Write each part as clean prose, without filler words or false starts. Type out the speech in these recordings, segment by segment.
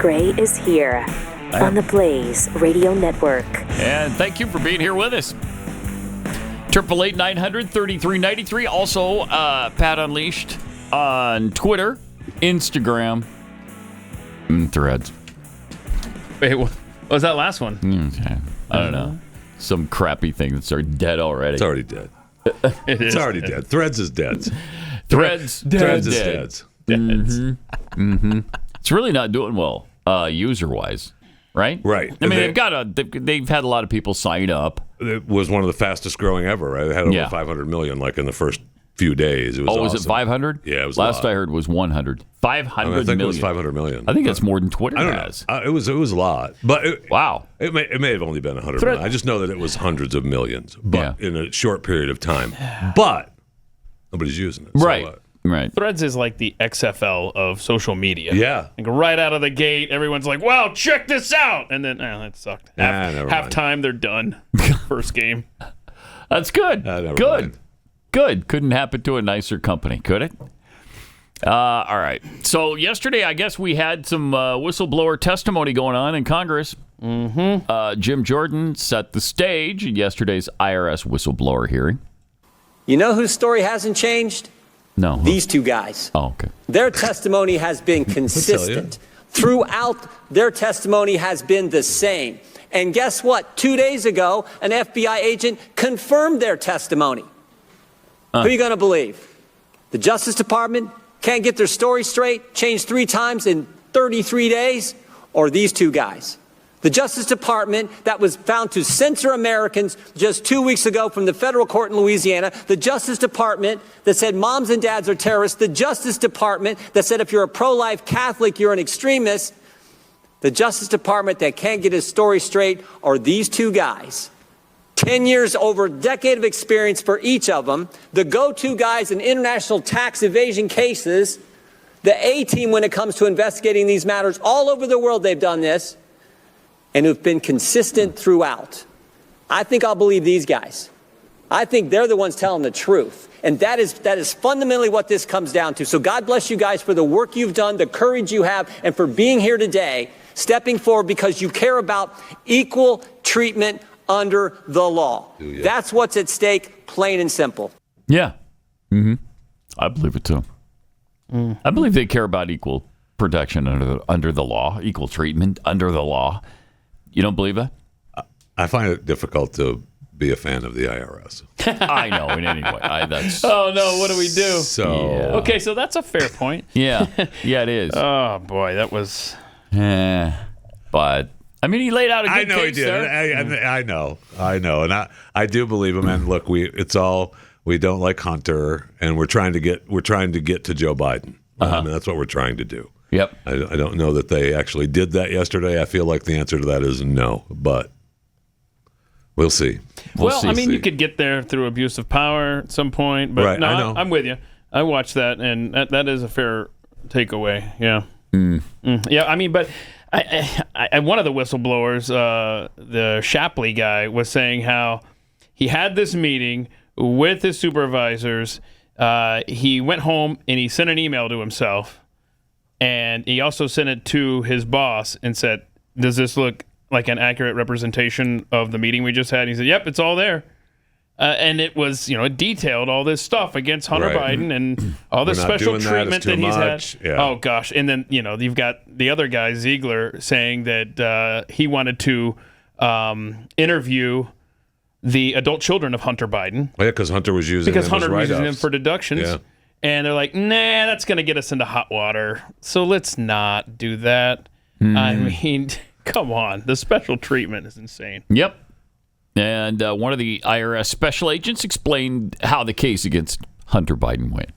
Gray is here on the Blaze Radio Network. And thank you for being here with us. 888-900-3393. Also, Pat Unleashed on Twitter, Instagram, and Threads. Wait, what was that last one? Okay. I don't know. Some crappy thing that's dead already. It's already dead. It's already dead. Threads is dead. Threads is dead. Mm-hmm. It's really not doing well, user-wise, right? Right. I mean, they've had a lot of people sign up. It was one of the fastest growing ever, right? It had over 500 million, like in the first few days. It was awesome. Was it 500? Yeah, it was. Last I heard was 100. 500 I think million. it was 500 million. I think that's more than Twitter has. It was a lot, but wow, it may have only been 100 million. I just know that it was hundreds of millions, but in a short period of time. But nobody's using it, right? So right. Threads is like the XFL of social media. Yeah, like right out of the gate, everyone's like, "Wow, check this out!" And then, that sucked. Half time, they're done. First game. That's good. Good. Good. Couldn't happen to a nicer company, could it? All right. So yesterday, I guess we had some whistleblower testimony going on in Congress. Mm-hmm. Jim Jordan set the stage in yesterday's IRS whistleblower hearing. You know whose story hasn't changed? No. These two guys. Oh, okay. Their testimony has been consistent. Throughout, their testimony has been the same. And guess what? 2 days ago, an FBI agent confirmed their testimony. Who are you going to believe? The Justice Department can't get their story straight, changed 3 times in 33 days, or these two guys? The Justice Department that was found to censor Americans just 2 weeks ago from the federal court in Louisiana. The Justice Department that said moms and dads are terrorists. The Justice Department that said if you're a pro-life Catholic, you're an extremist. The Justice Department that can't get his story straight are these two guys. 10 years, over a decade of experience for each of them. The go-to guys in international tax evasion cases. The A-team when it comes to investigating these matters. All over the world they've done this. And who've been consistent throughout. I think I'll believe these guys. I think they're the ones telling the truth. And that is fundamentally what this comes down to. So God bless you guys for the work you've done, the courage you have, and for being here today, stepping forward because you care about equal treatment under the law. That's what's at stake, plain and simple. Yeah. Mm-hmm. I believe it too. I believe they care about equal protection under the law, equal treatment under the law. You don't believe that? I find it difficult to be a fan of the IRS. I know, in any way. Oh, no, what do we do? Okay, so that's a fair point. Yeah, it is. Oh, boy, that was... But, I mean, he laid out a good case. I know he did. I know. And I do believe him. And look, we don't like Hunter, and we're trying to get to Joe Biden. And that's what we're trying to do. Yep. I don't know that they actually did that yesterday. I feel like the answer to that is no, but we'll see. You could get there through abuse of power at some point, but right, no, I know. I'm with you. I watched that, and that is a fair takeaway. Yeah. Yeah, I mean, but I one of the whistleblowers, the Shapley guy, was saying how he had this meeting with his supervisors. He went home and he sent an email to himself. And he also sent it to his boss and said, does this look like an accurate representation of the meeting we just had? And he said, yep, it's all there. And it was, it detailed all this stuff against Hunter Biden and all this special treatment that he's had. Yeah. Oh, gosh. And then, you've got the other guy, Ziegler, saying that he wanted to interview the adult children of Hunter Biden. Yeah, because Hunter was using them for deductions. Yeah. And they're like, nah, that's going to get us into hot water. So let's not do that. I mean, come on. The special treatment is insane. Yep. And one of the IRS special agents explained how the case against Hunter Biden went.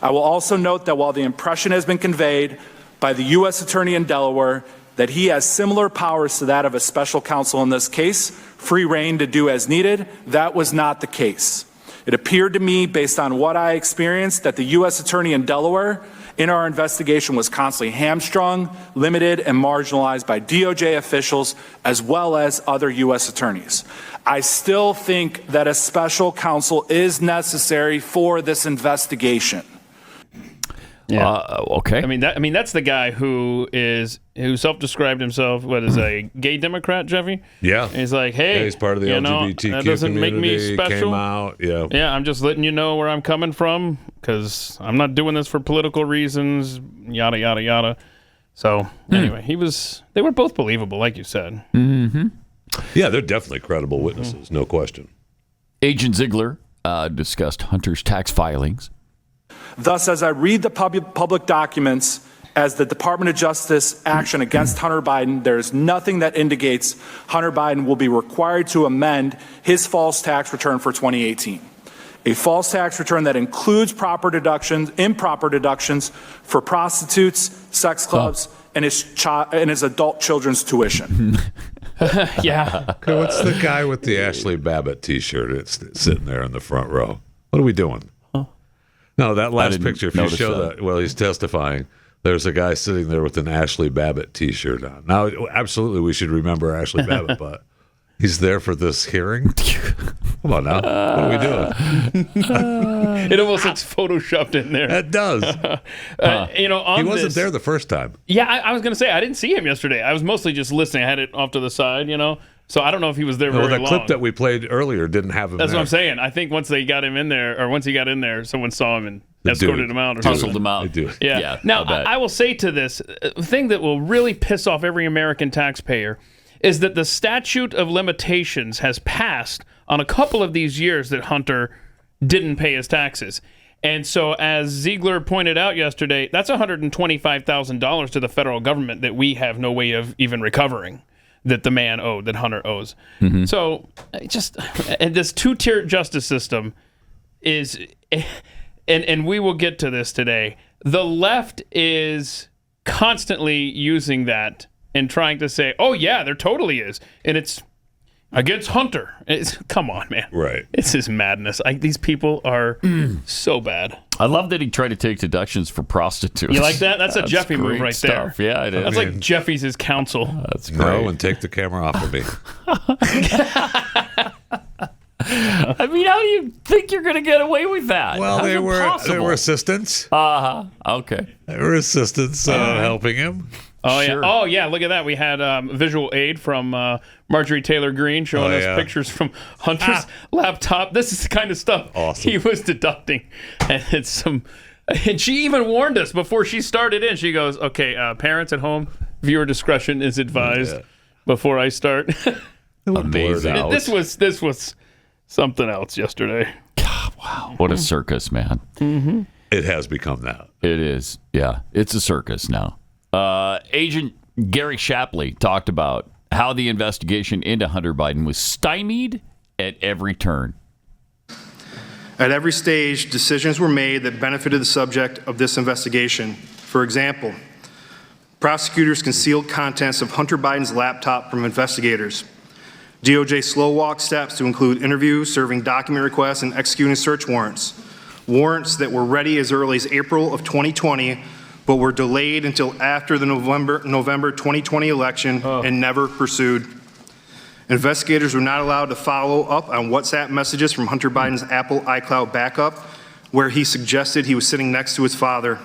I will also note that while the impression has been conveyed by the U.S. Attorney in Delaware that he has similar powers to that of a special counsel in this case, free rein to do as needed, that was not the case. It appeared to me, based on what I experienced, that the U.S. Attorney in Delaware in our investigation was constantly hamstrung, limited, and marginalized by DOJ officials as well as other U.S. attorneys. I still think that a special counsel is necessary for this investigation. Yeah. Okay. I mean that's the guy who self-described himself a gay Democrat, Jeffy. Yeah. And he's like, hey, he's part of the LGBTQ that doesn't make me community, special. Came out. Yeah. Yeah, I'm just letting you know where I'm coming from because I'm not doing this for political reasons. Yada yada yada. So anyway, they were both believable, like you said. Mm-hmm. Yeah, they're definitely credible witnesses, no question. Agent Ziegler discussed Hunter's tax filings. Thus, as I read the public documents as the Department of Justice action against Hunter Biden, there is nothing that indicates Hunter Biden will be required to amend his false tax return for 2018. A false tax return that includes improper deductions for prostitutes, sex clubs, and his adult children's tuition. Yeah. What's the guy with the Ashley Babbitt T-shirt? It's sitting there in the front row. What are we doing? No, that last picture, if you show that, well, he's testifying. There's a guy sitting there with an Ashley Babbitt T-shirt on. Now, absolutely, we should remember Ashley Babbitt, but he's there for this hearing? Come on now. What are we doing? It almost looks photoshopped in there. It does. He wasn't there the first time. Yeah, I was going to say, I didn't see him yesterday. I was mostly just listening. I had it off to the side, So I don't know if he was there very long. Well, the clip that we played earlier didn't have him That's there. what I'm saying. I think once he got in there, someone saw him and escorted him out. Or Hustled him out. Yeah. Now, I will say to this, the thing that will really piss off every American taxpayer is that the statute of limitations has passed on a couple of these years that Hunter didn't pay his taxes. And so, as Ziegler pointed out yesterday, that's $125,000 to the federal government that we have no way of even recovering, that the man owed, that Hunter owes. Mm-hmm. So, and this two-tier justice system is, and we will get to this today, the left is constantly using that and trying to say, oh, yeah, there totally is. And it's against Hunter. Come on, man. Right. It's his madness. These people are so bad. I love that he tried to take deductions for prostitutes. You like that? That's a Jeffy move right stuff. there. Yeah, it is. That's like Jeffy's his counsel. That's great. No, and take the camera off of me. I mean, how do you think you're going to get away with that? Well, How's they it were possible? assistants. Okay. They were assistants helping him. Oh, Sure. yeah. Oh, yeah. Look at that. We had visual aid from Marjorie Taylor Greene showing us pictures from Hunter's laptop. This is the kind of stuff he was deducting. And and she even warned us before she started in. She goes, okay, parents at home, viewer discretion is advised before I start. Amazing. This was something else yesterday. God, wow. What a circus, man. Mm-hmm. It has become that. It is. Yeah. It's a circus now. Agent Gary Shapley talked about how the investigation into Hunter Biden was stymied at every turn. At every stage, decisions were made that benefited the subject of this investigation. For example, prosecutors concealed contents of Hunter Biden's laptop from investigators. DOJ slow-walked steps to include interviews, serving document requests, and executing search warrants. Warrants that were ready as early as April of 2020, but were delayed until after the November 2020 election and never pursued. Investigators were not allowed to follow up on WhatsApp messages from Hunter Biden's Apple iCloud backup, where he suggested he was sitting next to his father.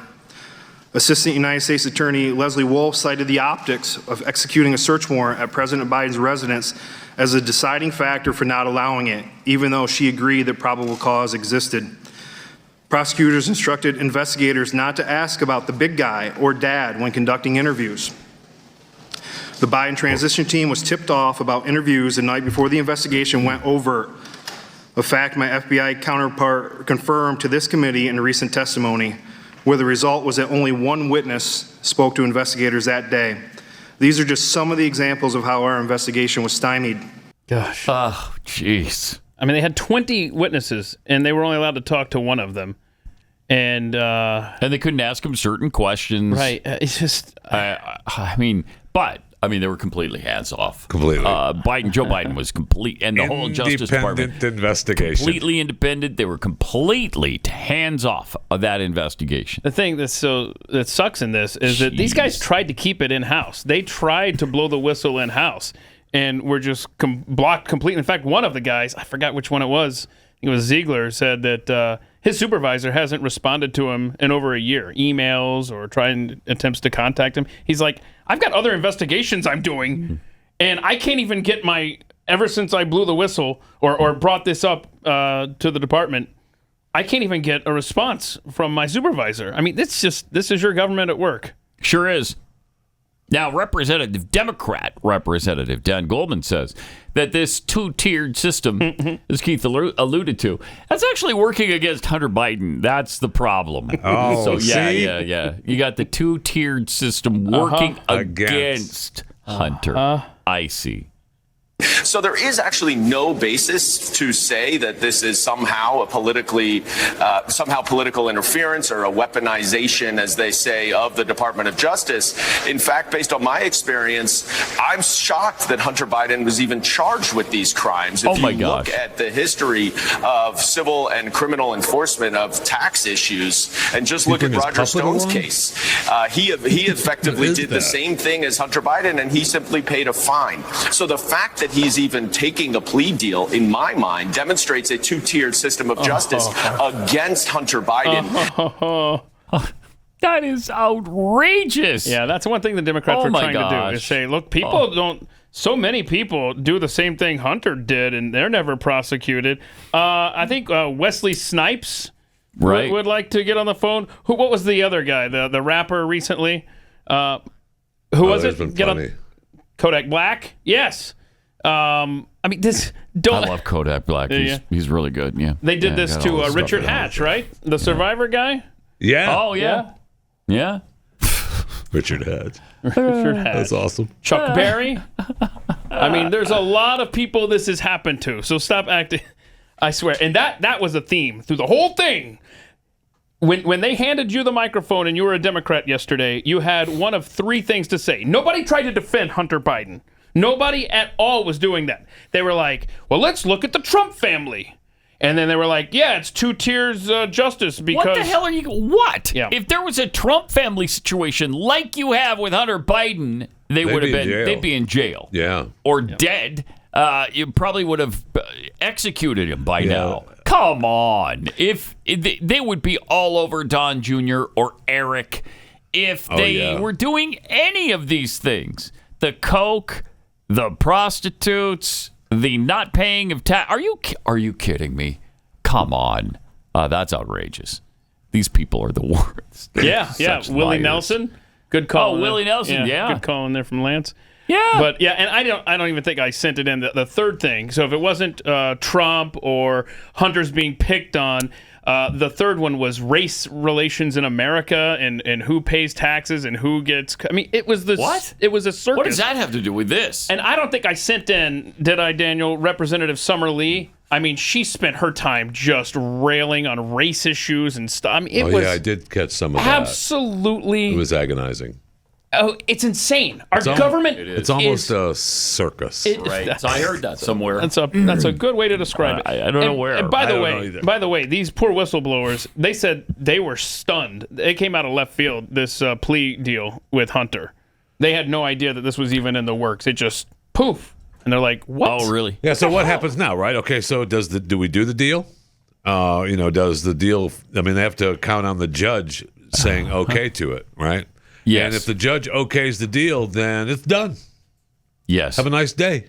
Assistant United States Attorney Leslie Wolf cited the optics of executing a search warrant at President Biden's residence as a deciding factor for not allowing it, even though she agreed that probable cause existed. Prosecutors instructed investigators not to ask about the big guy or dad when conducting interviews. The Biden transition team was tipped off about interviews the night before the investigation went overt, a fact my FBI counterpart confirmed to this committee in recent testimony, where the result was that only one witness spoke to investigators that day. These are just some of the examples of how our investigation was stymied. Gosh. Oh, jeez. I mean, they had 20 witnesses, and they were only allowed to talk to one of them. And they couldn't ask him certain questions. Right. It's just... I mean, they were completely hands off. Completely. Joe Biden was complete, and the whole Justice Department. Independent investigation. Completely independent. They were completely hands off of that investigation. The thing that sucks in this is that these guys tried to keep it in-house. They tried to blow the whistle in-house, and were just blocked completely. In fact, one of the guys, I forgot which one it was, it was Ziegler, said that his supervisor hasn't responded to him in over a year, emails or trying attempts to contact him. He's like, I've got other investigations I'm doing, and I can't even get ever since I blew the whistle or brought this up to the department, I can't even get a response from my supervisor. I mean, this is your government at work. Sure is. Now, Democrat Representative Dan Goldman says that this two-tiered system, as Keith alluded to, that's actually working against Hunter Biden. That's the problem. Oh, so see? yeah. You got the two-tiered system working against Hunter. I see. So there is actually no basis to say that this is somehow political interference or a weaponization, as they say, of the Department of Justice. In fact, based on my experience, I'm shocked that Hunter Biden was even charged with these crimes. If you look at the history of civil and criminal enforcement of tax issues, and just look at Roger Stone's case, he effectively did the same thing as Hunter Biden, and he simply paid a fine. So the fact that he's even taking a plea deal, in my mind, demonstrates a two-tiered system of justice against Hunter Biden. That is outrageous. Yeah, that's one thing the Democrats are trying to do, is say, look, so many people do the same thing Hunter did, and they're never prosecuted. I think Wesley Snipes would like to get on the phone. What was the other guy, the rapper recently? Who was it? Get on Kodak Black? Yes. I mean, I love Kodak Black. He's really good. Yeah. They did this to Richard Hatch, right? The Survivor guy? Yeah. Oh, yeah. Yeah. Richard Hatch. Richard Hatch. That's awesome. Chuck Berry. I mean, there's a lot of people this has happened to, so stop acting. I swear. And that was a theme through the whole thing. When they handed you the microphone and you were a Democrat yesterday, you had one of three things to say. Nobody tried to defend Hunter Biden. Nobody at all was doing that. They were like, well, let's look at the Trump family. And then they were like, yeah, it's two tiers justice because... What the hell are you... What? Yeah. If there was a Trump family situation like you have with Hunter Biden, they'd be in jail. Yeah. Or dead. You probably would have executed him by now. Come on. If they would be all over Don Jr. or Eric if they were doing any of these things. The coke... The prostitutes, the not paying of tax. Are you kidding me? Come on. That's outrageous. These people are the worst. Yeah. Willie Nelson. Good call. Oh, Willie Nelson, yeah. Good call in there from Lance. Yeah. But yeah, and I don't even think I sent it in the third thing. So if it wasn't Trump or Hunter's being picked on, the third one was race relations in America and who pays taxes and who gets. I mean, it was this. What? It was a circus. What does that have to do with this? And I don't think I sent in, did I, Daniel, Representative Summer Lee? I mean, she spent her time just railing on race issues and stuff. I mean, it was. I did catch some of absolutely. It was agonizing. Oh, it's insane. Our government. It's almost a circus. Right. So I heard that somewhere. That's a good way to describe it. I don't know where. And by the way, these poor whistleblowers, they said they were stunned. It came out of left field, this plea deal with Hunter. They had no idea that this was even in the works. It just poof. And they're like, what? Oh, really? Yeah, so what happens now, right? Okay, so do we do the deal? Does the deal, I mean, they have to count on the judge saying okay to it, right? Yes. And if the judge okays the deal, then it's done. Yes. Have a nice day.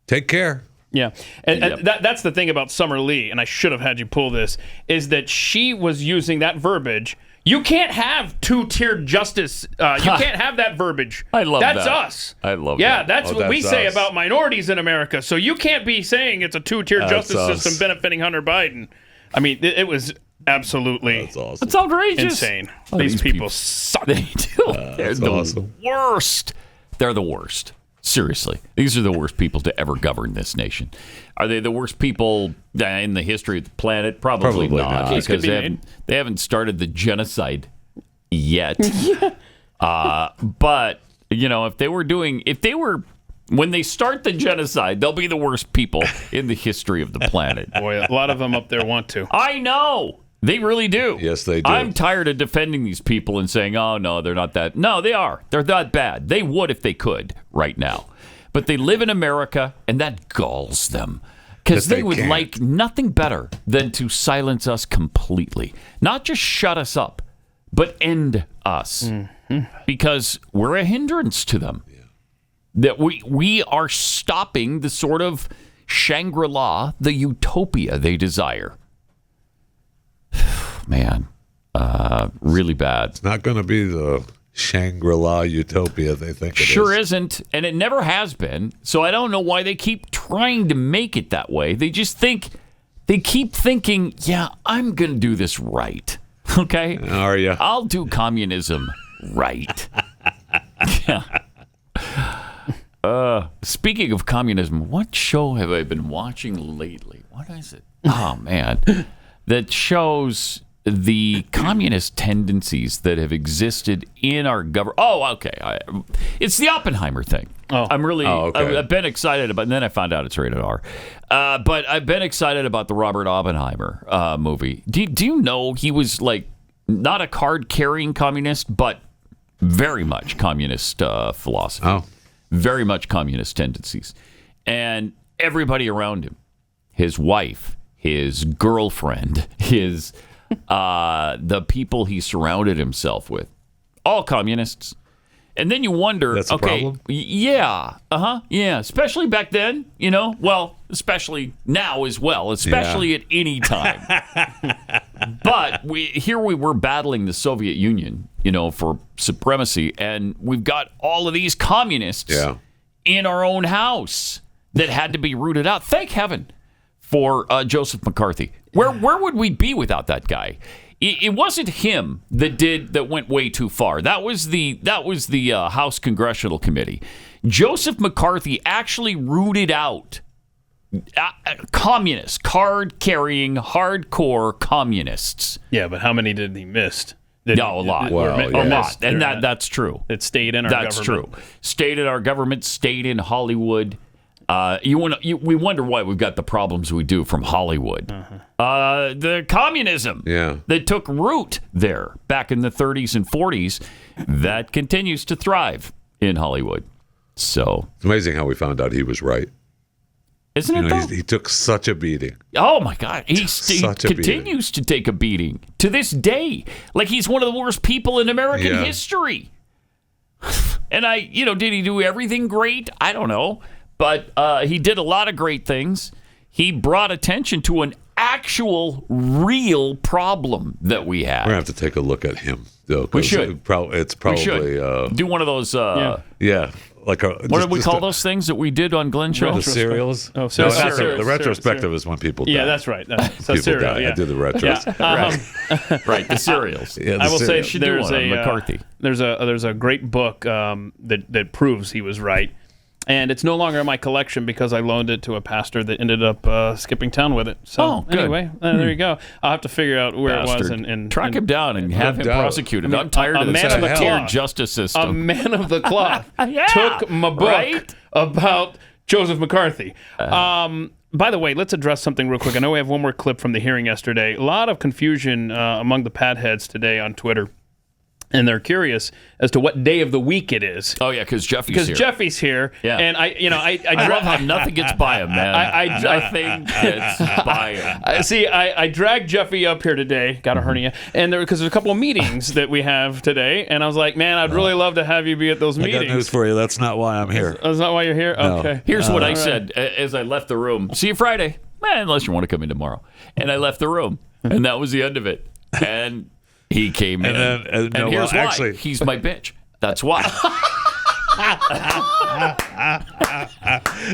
Take care. Yeah. And that's the thing about Summer Lee, and I should have had you pull this, is that she was using that verbiage. You can't have two-tiered justice. You can't have that verbiage. I love that's that. That's us. I love that. Yeah, that's what we say us. about minorities in America. So you can't be saying it's a two-tiered justice system benefiting Hunter Biden. I mean, it was absolutely It's outrageous. Insane. These people suck. They do. They're the worst. They're the worst. Seriously. These are the worst people to ever govern this nation. Are they the worst people in the history of the planet? Probably not. Because they haven't started the genocide yet. But, if they were when they start the genocide, they'll be the worst people in the history of the planet. Boy, a lot of them up there want to. I know. They really do. Yes, they do. I'm tired of defending these people and saying, oh, no, they're not that. No, they are. They're that bad. They would if they could right now. But they live in America, and that galls them. Because they would like nothing better than to silence us completely. Not just shut us up, but end us. Mm-hmm. Because we're a hindrance to them. Yeah. That we are stopping the sort of Shangri-La, the utopia they desire. Man, really bad. It's not going to be the Shangri-La utopia they think it is. Sure isn't, and it never has been. So I don't know why they keep trying to make it that way. They just keep thinking, yeah, I'm going to do this right. Okay? Are you? I'll do communism right. Yeah. Speaking of communism, what show have I been watching lately? What is it? Oh, man. That shows the communist tendencies that have existed in our government. Oh, okay. It's the Oppenheimer thing. Oh. I'm really, okay. I've been excited about, and then I found out it's rated R. But I've been excited about the Robert Oppenheimer movie. Do you know he was like not a card-carrying communist, but very much communist philosophy. Oh. Very much communist tendencies. And everybody around him, his wife, his girlfriend, the people he surrounded himself with, all communists. And then you wonder, that's a problem? Yeah, yeah, especially back then, well, especially now as well, especially at any time. But we were battling the Soviet Union, for supremacy, and we've got all of these communists in our own house that had to be rooted out. Thank heaven for Joseph McCarthy. Where would we be without that guy? It wasn't him that went way too far. That was the House Congressional Committee. Joseph McCarthy actually rooted out communists, card-carrying, hardcore communists. Yeah, but how many did he miss? A lot. A lot. And that's true. It stayed in our government. That's true. Stayed in our government, stayed in Hollywood. We wonder why we've got the problems we do from Hollywood. The communism that took root there back in the 30s and 40s, that continues to thrive in Hollywood. So it's amazing how we found out he was right. Isn't it, though? He took such a beating. Oh, my God. He continues to take a beating to this day. Like he's one of the worst people in American history. And did he do everything great? I don't know. But he did a lot of great things. He brought attention to an actual, real problem that we had. We're going to have to take a look at him, though. We should. It's probably... We should. Do one of those... Like what did we call those things that we did on Glenn Show? The serials? Oh, the retrospective is when people die. Yeah, that's right. So people serial, die. I do the retros. Right, the serials. I will say there's McCarthy. There's a great book that proves he was right. And it's no longer in my collection because I loaned it to a pastor that ended up skipping town with it. So anyway, there you go. I'll have to figure out where it was and track him down and have him prosecuted. I'm tired of this tier justice system. A man of the cloth took my book about Joseph McCarthy. By the way, let's address something real quick. I know we have one more clip from the hearing yesterday. A lot of confusion among the PatHeads today on Twitter. And they're curious as to what day of the week it is. Oh yeah, because Jeffy's here. Because Jeffy's here, and I love how nothing gets by him, man. Nothing gets by him. I dragged Jeffy up here today. Got a hernia, and because there's a couple of meetings that we have today, and I was like, man, I'd really love to have you be at those meetings. I got news for you. That's not why I'm here. That's not why you're here. No. Okay. Here's what I said as I left the room. See you Friday, unless you want to come in tomorrow. And I left the room, and that was the end of it. And he came in, and here's why. Actually, he's my bitch. That's why.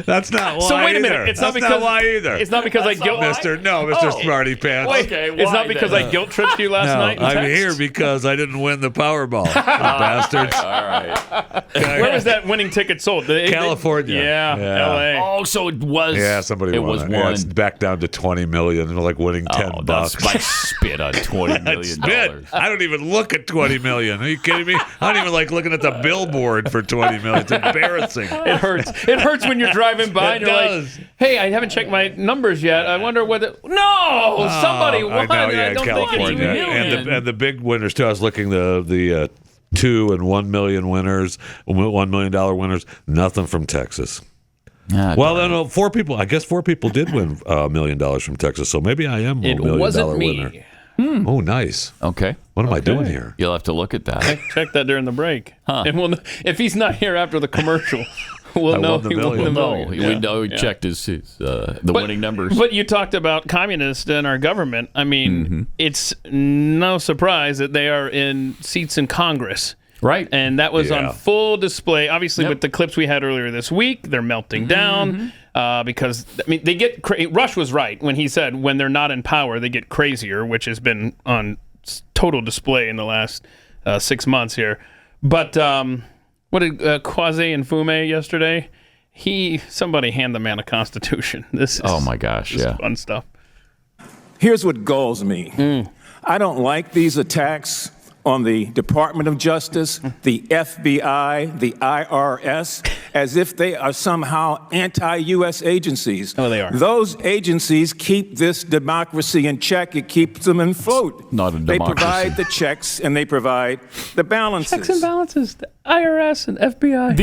That's not why. So wait a minute. Either. It's not That's not why either. It's not because I guilt Mr. Smarty Pants. Wait, it's not because I guilt tripped you last night. I'm here because I didn't win the Powerball. Bastards. All right. Where was that winning ticket sold? California. Yeah. L.A. Oh, so it was. Yeah, somebody won. It was it's back down to $20 million. Like winning $10. That's my spit on $20 million. I don't even look at $20 million. Are you kidding me? I don't even like looking at the billboard for $20 million. It's embarrassing. It hurts. It hurts when you're driving by and you're like, hey, I haven't checked my numbers yet. I wonder whether... No! Somebody won. I know, yeah, I don't California. think it's and the big winners, too. I was looking the 2 and 1 million winners, $1 million winners. Nothing from Texas. Well, then 4 people. I guess 4 people did win $1 million from Texas, so maybe I am a $1 million winner. Oh, nice. Okay. What am I doing here? You'll have to look at that. Check that during the break. And if he's not here after the commercial, we'll know he won the million. We know he checked the winning numbers. But you talked about communists in our government. I mean, it's no surprise that they are in seats in Congress. Right. And that was on full display. Obviously, with the clips we had earlier this week, they're melting down because, I mean, they get Rush was right when he said when they're not in power, they get crazier, which has been on total display in the last 6 months here. But what did Kwasi and Fume yesterday? Somebody hand the man a constitution. This is, my gosh, fun stuff. Here's what galls me. I don't like these attacks on the Department of Justice, the FBI, the IRS, as if they are somehow anti-U.S. agencies. Oh, they are. Those agencies keep this democracy in check. It keeps them afloat. Not a democracy. They provide the checks and they provide the balances. Checks and balances. The IRS and FBI.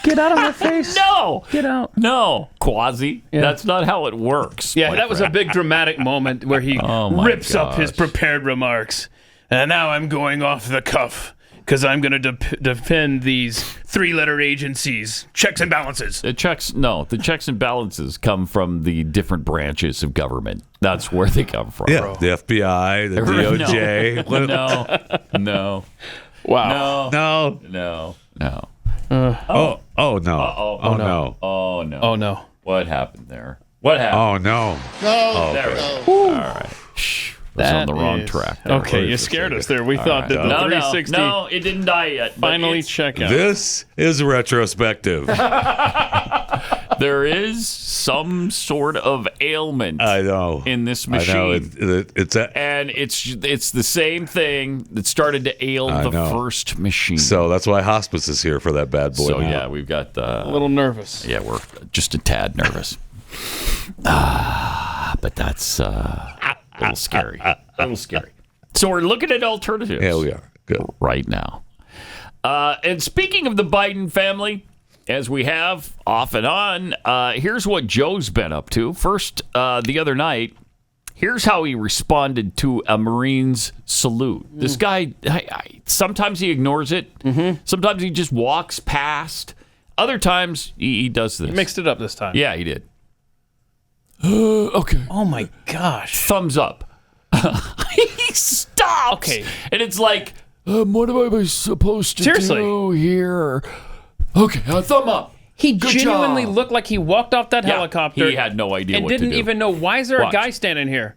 Get out of my face. No. Get out. No. Kwasi. Yeah. That's not how it works. Yeah, that was a big dramatic moment where he rips up his prepared remarks. And now I'm going off the cuff because I'm going to defend these 3-letter agencies. Checks and balances. The checks and balances come from the different branches of government. That's where they come from. Yeah, the FBI, the DOJ. No. Wow. No. No. No. What happened there? What happened? Oh, no. There we go. All right. That's on the wrong track. Okay, you scared us there. We thought that the 360. No, it didn't die yet. Finally, check out. This is retrospective. There is some sort of ailment. I know in this machine. I know and it's the same thing that started to ail the first machine. So that's why hospice is here for that bad boy. So yeah, we've got a little nervous. Yeah, we're just a tad nervous. But that's a little scary. So we're looking at alternatives. Yeah, we are. Good. Right now. And speaking of the Biden family, as we have off and on, here's what Joe's been up to. First, the other night, here's how he responded to a Marine's salute. This guy, sometimes he ignores it. Sometimes he just walks past. Other times, he does this. He mixed it up this time. Yeah, he did. Okay. Oh, my gosh. Thumbs up. He stops. Okay. And it's like, what am I supposed to do here? Okay, thumb up. He Good genuinely job. looked like he walked off that helicopter. He had no idea and what to do. didn't even know, why is there a guy standing here?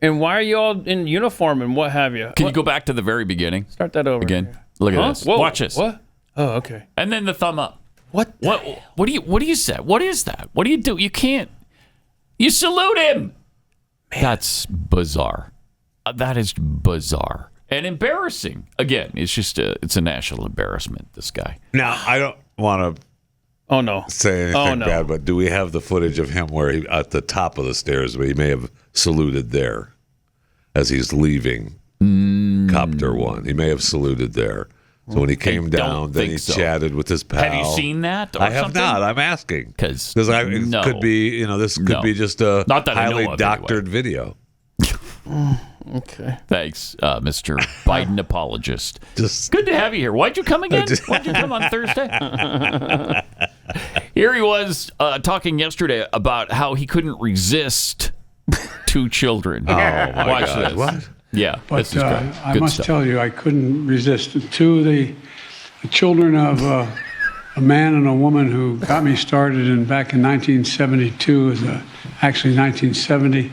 And why are you all in uniform and what have you? Can you go back to the very beginning? Start that over. Again. Look at this. Whoa. Watch this. What? Oh, okay. And then the thumb up. What do you say? What is that? What do you do? You can't. You salute him. Man. That's bizarre. That is bizarre and embarrassing. Again, it's a national embarrassment. This guy. Now I don't want to. Say anything bad, but do we have the footage of him where he at the top of the stairs, where he may have saluted there as he's leaving Copter 1? He may have saluted there. So when he came down, then he chatted with his pal. Have you seen that? I have not. I'm asking because it could be, this could be just a highly doctored video. Okay. Thanks, Mr. Biden apologist. Good to have you here. Why'd you come again? Why'd you come on Thursday? Here he was talking yesterday about how he couldn't resist 2 children. Oh, my Watch God. this. What? Yeah, but I must tell you, I couldn't resist. 2 the children of a man and a woman who got me started back in 1972, actually 1970,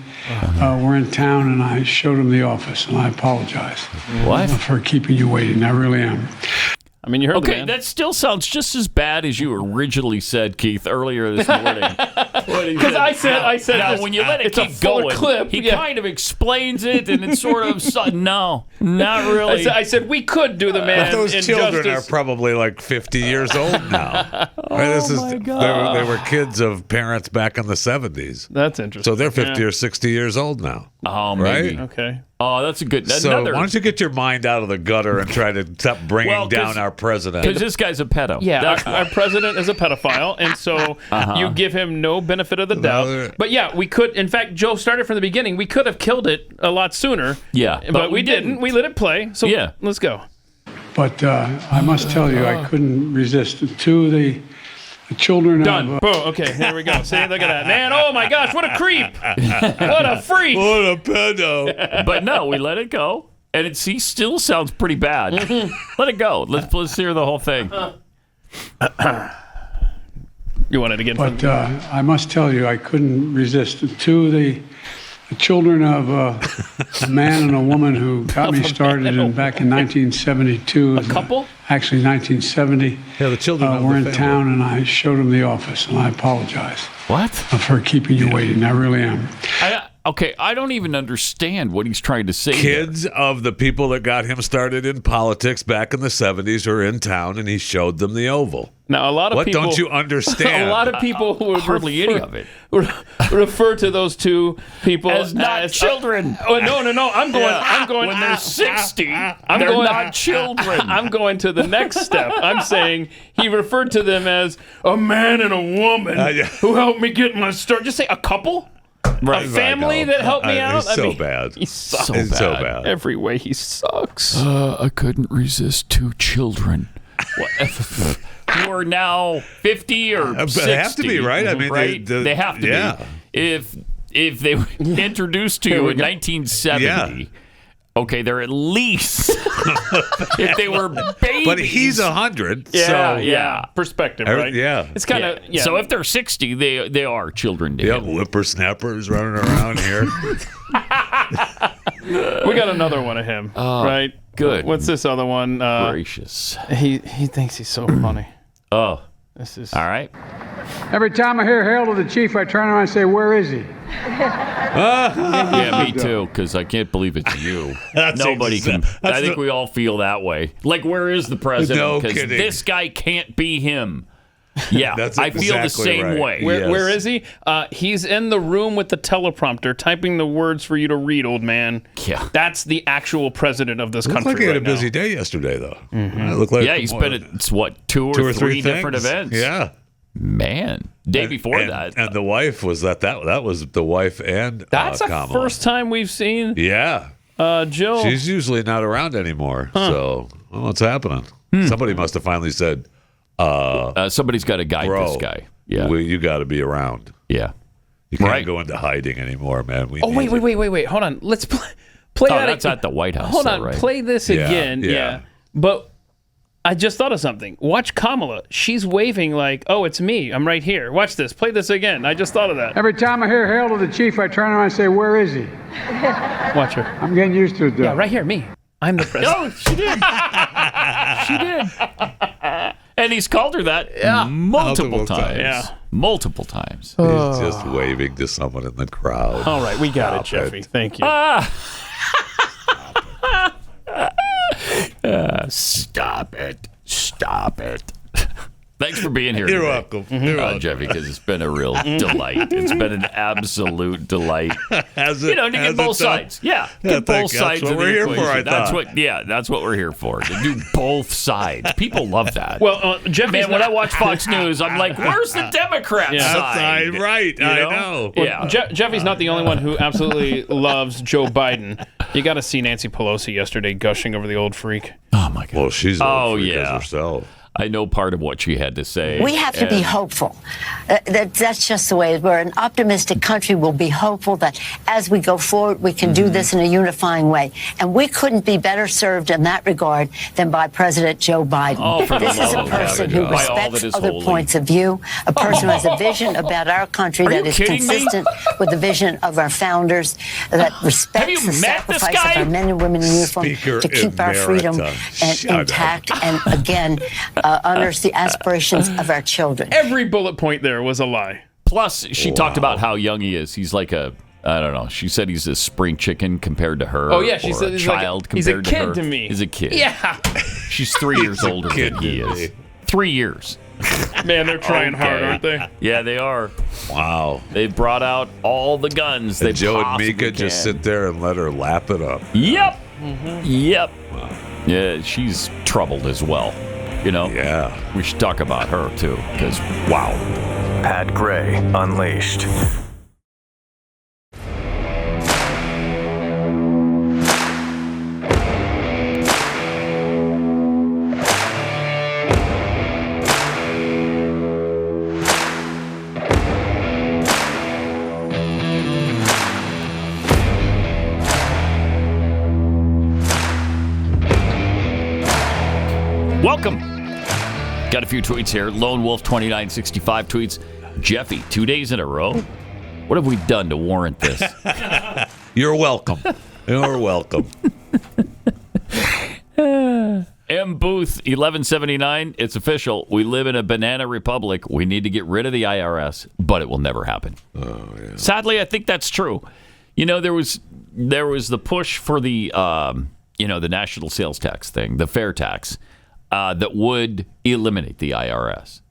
were in town, and I showed them the office, and I apologize for keeping you waiting. I really am. I mean, you heard the man. That still sounds just as bad as you originally said, Keith, earlier this morning. Because I said, now, when you let it keep going, he kind of explains it, and it's sort of, no, not really. I said, we could do the man. But those in children justice. are probably like 50 years old now. My God. They were kids of parents back in the 70s. That's interesting. So they're 50 or 60 years old now. Oh, maybe. Right? Okay. Oh, that's a good. So why don't you get your mind out of the gutter and try to stop bringing down our president? Because this guy's a pedo. Yeah, our president is a pedophile, and so you give him no benefit of the doubt. But yeah, we could. In fact, Joe started from the beginning. We could have killed it a lot sooner. Yeah, but we didn't. We let it play. So yeah, let's go. But I must tell you, I couldn't resist. To the children Done. of... Boom. Okay, there we go. See, look at that. Man, oh my gosh, what a creep. What a freak. What a pedo. But no, we let it go. And he still sounds pretty bad. Let it go. Let's hear the whole thing. You want it again? But I must tell you, I couldn't resist. To the children of a man and a woman who got me started back in 1972. A couple? Actually, 1970. Yeah, the children were in town, and I showed them the office, and I apologize. What? For keeping you waiting. I really am. Okay, I don't even understand what he's trying to say. Kids of the people that got him started in politics back in the 70s are in town, and he showed them the Oval. Now, a lot of people... What don't you understand? A lot of people would hardly any of it refer to those two people as not children. No. I'm going. When they're 60, they're not children. I'm going to the next step. I'm saying he referred to them as a man and a woman who helped me get my start. Just say a couple. Right, a family that helped me out. He's so bad. He sucks. So bad. Every way he sucks. I couldn't resist two children. Who are now 50 or 60. They have to be, right? I mean, right? They have to be. If they were introduced to you in 1970, okay, they're at least if they were babies. But he's 100. Yeah. Perspective, right? Yeah. It's kind of So if they're 60, they are children. Yeah, whippersnappers running around here. We got another one of him, right? Good. What's this other one? Gracious. He thinks he's so funny. Oh. This is all right. Every time I hear hail to the chief, I turn around and say, where is he? Yeah, me too, because I can't believe it's you. Nobody can. I think we all feel that way. Like, where is the president? Because this guy can't be him. Yeah, I feel the same way. Where is he? He's in the room with the teleprompter, typing the words for you to read, old man. Yeah. That's the actual president of this country. Looks like he had right a busy now. day yesterday, though. Mm-hmm. It looked like he spent two or three different events. Yeah. Man, day before that. And the wife was that was the wife and that's the Kamala. first time we've seen Jill. She's usually not around anymore. So what's happening? Somebody must have finally said, somebody's got to guide this guy. Yeah, you got to be around. Yeah, you can't go into hiding anymore, man. Wait. Hold on. Let's play that. That's at the White House. Hold on. Right? Play this again. Yeah. But I just thought of something. Watch Kamala. She's waving like, oh, it's me. I'm right here. Watch this. Play this again. I just thought of that. Every time I hear hail to the chief, I turn around and say, where is he? Watch her. I'm getting used to it, though. Yeah, right here. Me. I'm the president. Oh, she did. She did. And he's called her that multiple times. Yeah. Multiple times. He's just waving to someone in the crowd. All right, we got it, Jeffy. Thank you. Stop it. Thanks for being here. You're today. welcome. You're welcome. Jeffy, because it's been a real delight. It's been an absolute delight. Has it? To get both sides. Yeah, get both sides that's what of the we're here equation. for, I that's thought. that's what we're here for. To do both sides. People love that. Well, Jeffy, man, when I watch Fox News, I'm like, where's the Democrat side? Right. You know? I know. Well, yeah. Jeffy's not the only one who absolutely loves Joe Biden. You got to see Nancy Pelosi yesterday gushing over the old freak. Oh my God. Well, she's herself. I know part of what she had to say. We have to be hopeful. That's just the way. We're an optimistic country. We'll be hopeful that as we go forward, we can do this in a unifying way. And we couldn't be better served in that regard than by President Joe Biden. This is a person who respects other points of view, a person who has a vision about our country that is consistent with the vision of our founders, that respects the sacrifice of our men and women in uniform to keep our freedom intact, and again, honors the aspirations of our children. Every bullet point there was a lie. Plus, she talked about how young he is. He's like I don't know. She said he's a spring chicken compared to her. Oh, yeah. She said a child compared to her. He's a kid to me. He's a kid. Yeah. She's 3 years older than he is. 3 years. Man, they're trying hard, aren't they? Yeah, they are. Wow. They brought out all the guns they And Joe and possibly Mika just sit there and let her lap it up. Yep. Yep. Yeah, she's troubled as well. You know? Yeah. We should talk about her, too, because, wow. Pat Gray Unleashed. Welcome. Got a few tweets here. Lone Wolf 2965 tweets. Jeffy, 2 days in a row? What have we done to warrant this? You're welcome. You're welcome. M. Booth 1179. It's official. We live in a banana republic. We need to get rid of the IRS, but it will never happen. Oh, yeah. Sadly, I think that's true. You know, there was the push for the the national sales tax thing, the fair tax, that would eliminate the IRS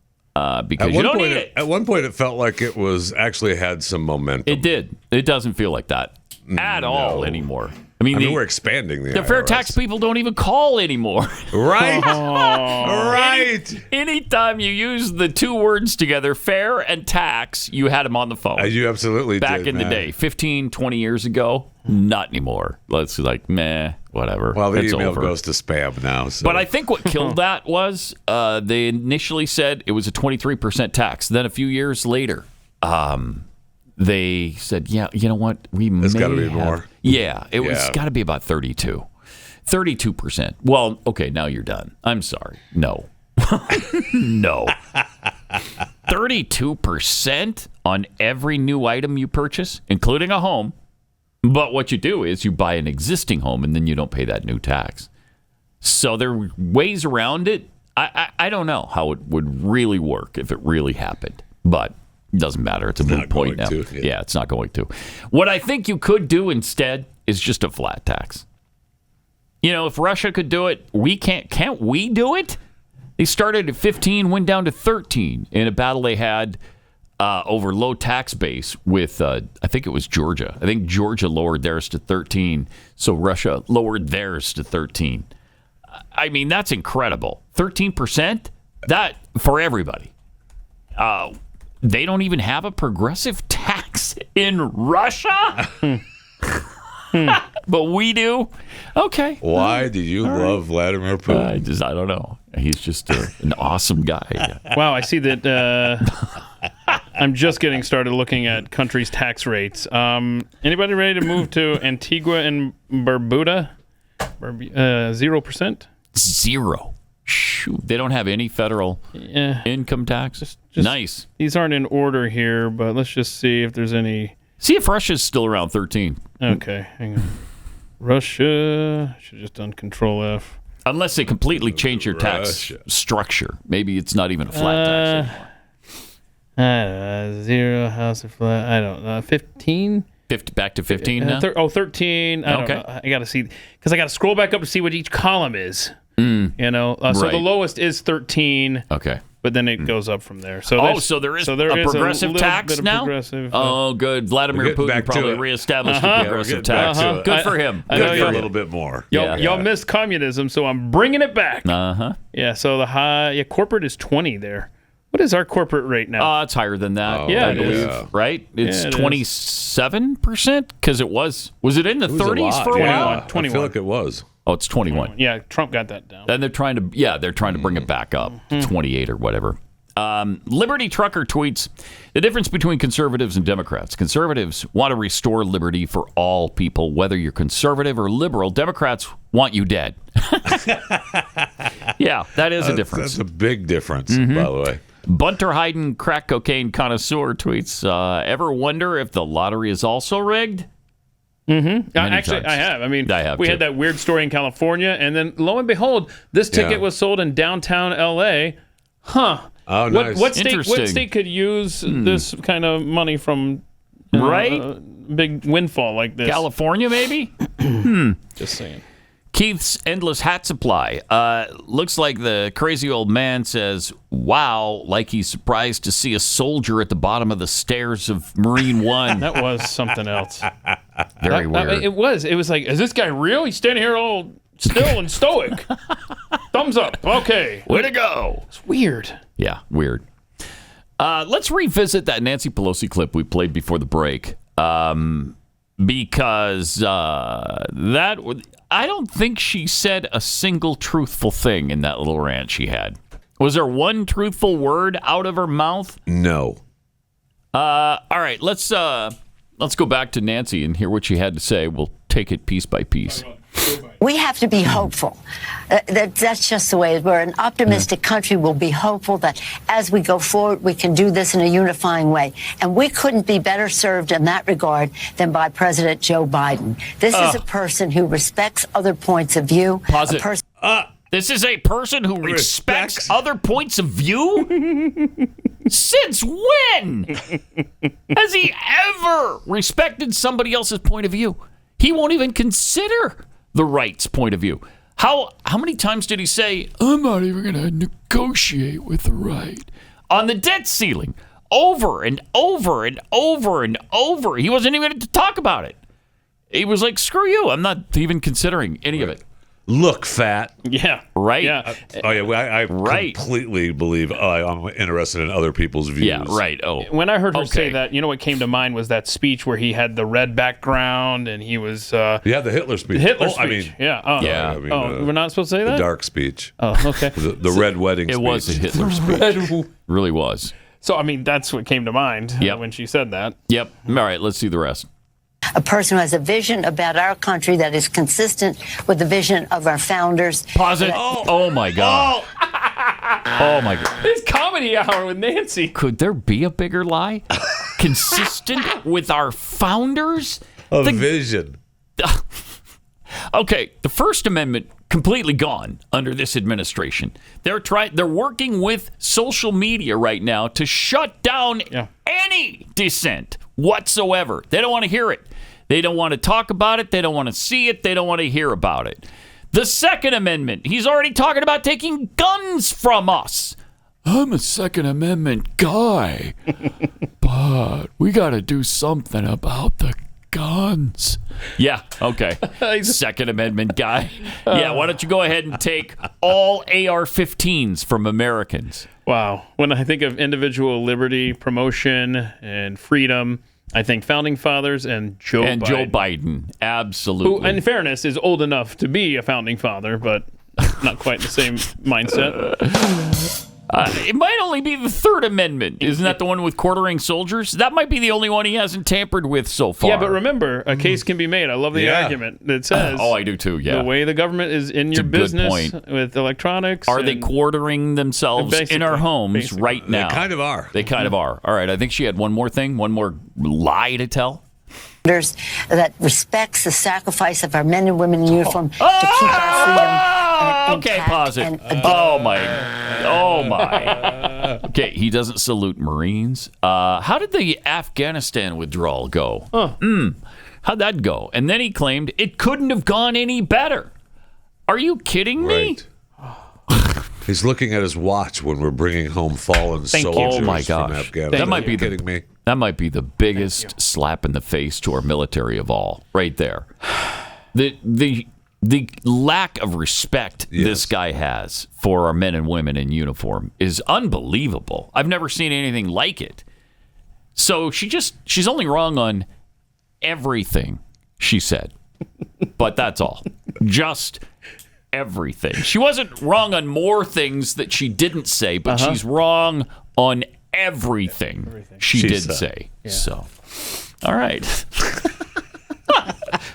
because you don't need it. At one point, it felt like it was actually had some momentum. It did. It doesn't feel like that at all anymore. I mean, we're expanding the IRS. fair tax people don't even call anymore. Right. Right. Anytime you use the two words together, fair and tax, you had them on the phone. You absolutely Back did, in the man. day, 15, 20 years ago, not anymore. Let's like, meh, whatever. Well, the it's email over. goes to spam now. So. But I think what killed that was they initially said it was a 23% tax. Then a few years later, they said, yeah, you know what? It's got to be more. Yeah, it was got to be about 32. 32%. Well, okay, now you're done. I'm sorry. No. No. 32% on every new item you purchase, including a home. But what you do is you buy an existing home and then you don't pay that new tax. So there are ways around it. I don't know how it would really work if it really happened. But it doesn't matter. It's a moot point now. Yeah, it's not going to. What I think you could do instead is just a flat tax. You know, if Russia could do it, we can't. Can't we do it? They started at 15, went down to 13 in a battle they had over low tax base with, I think it was Georgia. I think Georgia lowered theirs to 13, so Russia lowered theirs to 13. I mean, that's incredible. 13%? That for everybody. They don't even have a progressive tax in Russia? But we do? Okay. Why do you love Vladimir Putin? I don't know. He's just an awesome guy. Wow, I see that I'm just getting started looking at countries' tax rates. Anybody ready to move to Antigua and Barbuda? 0%? Zero. Shoot, they don't have any federal income tax? Just nice. These aren't in order here, but let's just see if there's any... See if Russia's still around 13. Okay, hang on. Russia, should have just done Control F. Unless they completely change your tax structure. Maybe it's not even a flat tax anymore. Zero, house of flat, I don't know. 15? 50, back to 15 now? 13. I don't know. I got to see, because I got to scroll back up to see what each column is. You know, so the lowest is 13. Okay. But then it goes up from there. So so there is a progressive tax now? Oh, good. Vladimir Putin probably reestablished a progressive tax. Good for him. I know a little bit more. Y'all missed communism, so I'm bringing it back. Yeah, so the corporate is 20 there. What is our corporate rate now? It's higher than that, I believe, right? It's 27%? Because it was it in the 30s for a while? 21. I feel like it was. Oh, it's 21. Yeah, Trump got that down. And they're trying to bring it back up to 28 or whatever. Liberty Trucker tweets, the difference between conservatives and Democrats. Conservatives want to restore liberty for all people, whether you're conservative or liberal. Democrats want you dead. Yeah, that is a difference. That's a big difference, by the way. Bunter Hayden, crack cocaine connoisseur, tweets, ever wonder if the lottery is also rigged? Actually, I have. I mean, we had that weird story in California, and then lo and behold, this ticket was sold in downtown L.A. Huh. Oh, nice. What state could use this kind of money from right? Big windfall like this? California, maybe? Just saying. Keith's Endless Hat Supply. Looks like the crazy old man says, wow, like he's surprised to see a soldier at the bottom of the stairs of Marine One. That was something else. Very weird. It was like, is this guy real? He's standing here all still and stoic. Thumbs up. Okay. Way to go. It's weird. Yeah, weird. Let's revisit that Nancy Pelosi clip we played before the break. Because I don't think she said a single truthful thing in that little rant she had. Was there one truthful word out of her mouth? No. All right, let's go back to Nancy and hear what she had to say. We'll take it piece by piece. We have to be hopeful. That's just the way we're an optimistic country. We'll be hopeful that as we go forward, we can do this in a unifying way. And we couldn't be better served in that regard than by President Joe Biden. This is a person who respects other points of view. Pause it. This is a person who respects other points of view? Since when has he ever respected somebody else's point of view? He won't even consider the right's point of view. How many times did he say, I'm not even going to negotiate with the right? On the debt ceiling, over and over and over and over. He wasn't even going to talk about it. He was like, screw you. I'm not even considering any of it. Look, fat. Yeah. Right? Yeah. I completely believe I'm interested in other people's views. Yeah, right. Oh. When I heard her say that, you know what came to mind was that speech where he had the red background and he was... the Hitler speech. The Hitler speech. We're not supposed to say that? The dark speech. Oh, okay. The red wedding speech. It was a Hitler speech. Really was. So, I mean, that's what came to mind when she said that. Yep. All right, let's see the rest. A person who has a vision about our country that is consistent with the vision of our founders. Pause it. Oh my God. Oh my God. It's comedy hour with Nancy. Could there be a bigger lie? Consistent with our founders? Vision. Okay, the First Amendment completely gone under this administration. They're working with social media right now to shut down any dissent whatsoever. They don't want to hear it. They don't want to talk about it. They don't want to see it. They don't want to hear about it. The Second Amendment, he's already talking about taking guns from us. I'm a Second Amendment guy, but we got to do something about the guns. Yeah, okay. Second Amendment guy. Yeah, why don't you go ahead and take all AR-15s from Americans? Wow. When I think of individual liberty, promotion, and freedom, I think Founding Fathers and Joe Biden. And Joe Biden, absolutely. Who, in fairness, is old enough to be a Founding Father, but not quite the same mindset. It might only be the Third Amendment. Isn't that the one with quartering soldiers? That might be the only one he hasn't tampered with so far. Yeah, but remember, a case can be made. I love the argument that says... I do too, yeah. The way the government is in your business with electronics... Are they quartering themselves in our homes right now? They kind of are. They kind of are. All right, I think she had one more thing, one more lie to tell. That respects the sacrifice of our men and women in uniform to keep our freedom. Okay, pause it. Oh my. Okay, he doesn't salute Marines. How did the Afghanistan withdrawal go? How'd that go? And then he claimed it couldn't have gone any better. Are you kidding me? Right. He's looking at his watch when we're bringing home fallen soldiers Oh my from gosh. Afghanistan. That might be kidding me. That might be the biggest slap in the face to our military of all, right there. The lack of respect this guy has for our men and women in uniform is unbelievable. I've never seen anything like it. So she's only wrong on everything she said. But that's all. Just everything. She wasn't wrong on more things that she didn't say, but she's wrong on everything she did say. Yeah. So, all right.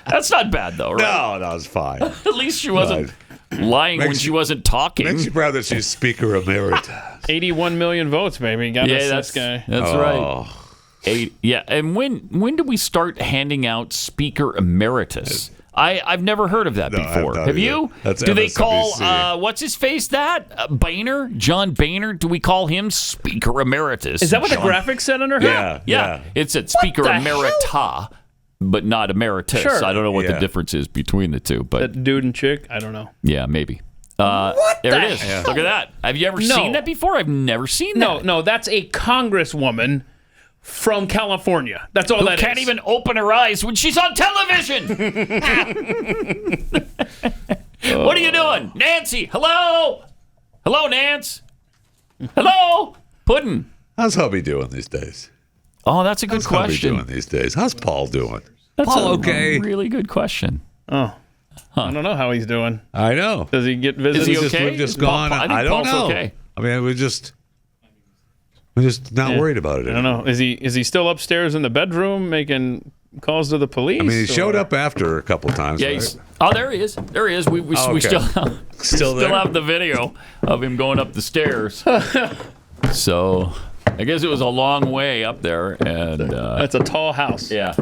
That's not bad, though, right? No, it's fine. At least she wasn't lying when she wasn't talking. Makes you proud that she's Speaker Emeritus. 81 million votes, baby. Got us this guy. That's right. Yeah, and when do we start handing out Speaker Emeritus? I've never heard of that before. Have you? Do they call what's his face that Boehner, John Boehner? Do we call him Speaker Emeritus? Is that what the graphics said under her? Yeah. It said Speaker Emerita. but not emeritus. Sure. I don't know what the difference is between the two. But that dude and chick, I don't know. Yeah, maybe. What there the it is. hell? Look at that. Have you ever seen that before? I've never seen that. No, that's a congresswoman from California. That's all Who that can't is. even open her eyes when she's on television. What are you doing? Nancy, hello? Hello, Nance? Hello? Puddin'. How's hubby doing these days? Oh, that's a good How's hubby question. doing these days? How's Paul doing? That's Paul a okay? really good question. Oh. I don't know how he's doing. I know. Does he get visited? Is he okay? We've just gone. I think I don't Paul's know. okay. I mean, we're just not worried about it I anymore. don't know. Is he still upstairs in the bedroom making calls to the police? I mean, he showed up after a couple times. Yeah, right? there he is. There he is. We okay. still there? have the video of him going up the stairs. So I guess it was a long way up there, and that's a tall house. Yeah.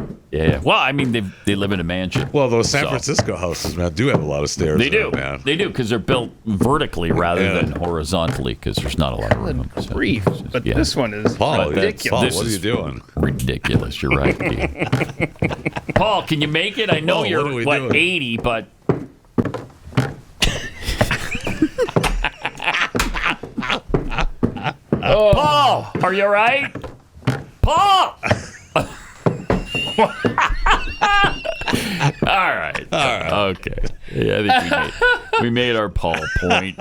Well, I mean, they live in a mansion. Well, those San Francisco houses, man, do have a lot of stairs. They do. Man. They do because they're built vertically rather than horizontally because there's not a lot of room. Brief, but this one is ridiculous. Paul, what are you doing? Ridiculous. You're right, Pete. Paul, can you make it? I know Paul, you're what are we doing? 80, but. Paul, are you all right? Paul! All right. Okay. Yeah, I think we made our Paul point.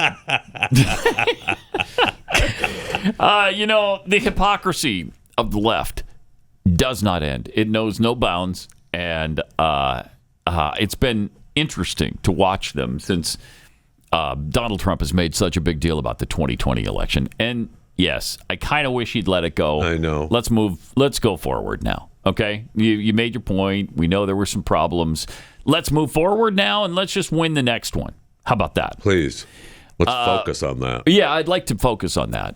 The hypocrisy of the left does not end. It knows no bounds, and it's been interesting to watch them since Donald Trump has made such a big deal about the 2020 election. And yes, I kind of wish he'd let it go. I know. Let's go forward now. Okay, you made your point. We know there were some problems. Let's move forward now, and let's just win the next one. How about that? Please, let's focus on that. Yeah, I'd like to focus on that.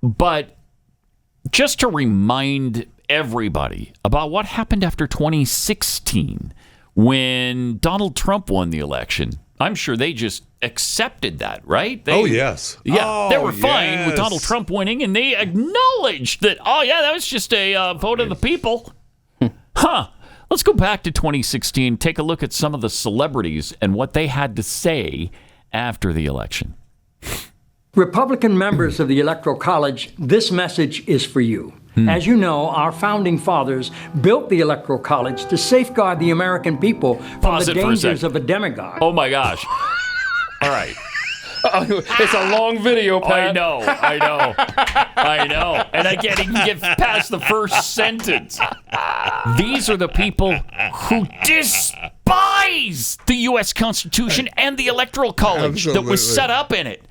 But just to remind everybody about what happened after 2016 when Donald Trump won the election. I'm sure they just accepted that, right? Yes. Yeah, they were fine with Donald Trump winning, and they acknowledged that, that was just a vote of the people. Let's go back to 2016, take a look at some of the celebrities and what they had to say after the election. Republican members of the Electoral College, this message is for you. As you know, our founding fathers built the Electoral College to safeguard the American people from the dangers of a demagogue. Oh my gosh. All right. It's a long video, Pat. I know. And I can't even get past the first sentence. These are the people who despise the U.S. Constitution and the Electoral College that was set up in it.